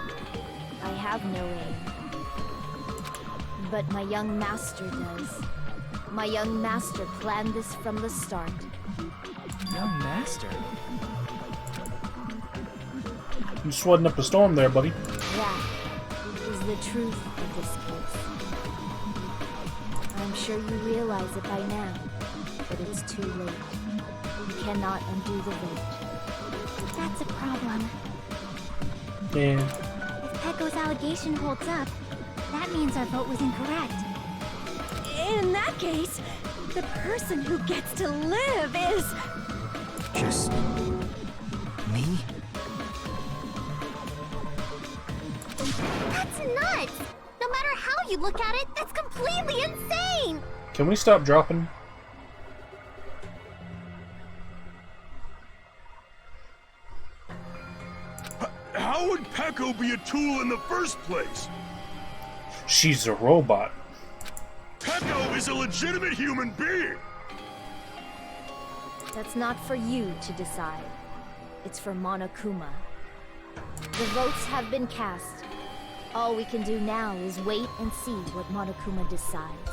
I have no aim. But my young master does. My young master planned this from the start. Young master? You sweating up a storm there, buddy. That is the truth of this case. I'm sure you realize it by now, but it's too late. You cannot undo the vote. That's a problem. Yeah. If Pecco's allegation holds up, that means our vote was incorrect. In that case, the person who gets to live is... Just... me? That's nuts! No matter how you look at it, that's completely insane! Can we stop dropping? How would Pecco be a tool in the first place? She's a robot. Pecco is a legitimate human being! That's not for you to decide. It's for Monokuma. The votes have been cast. All we can do now is wait and see what Monokuma decides.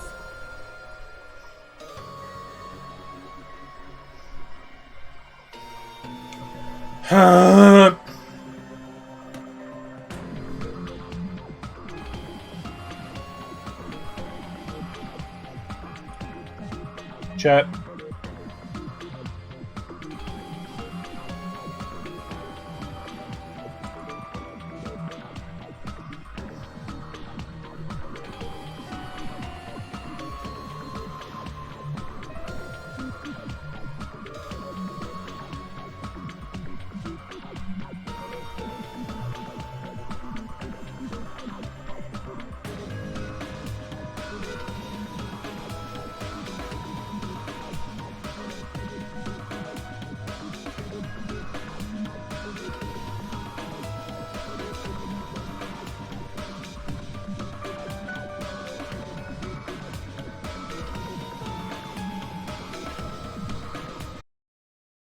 Chat.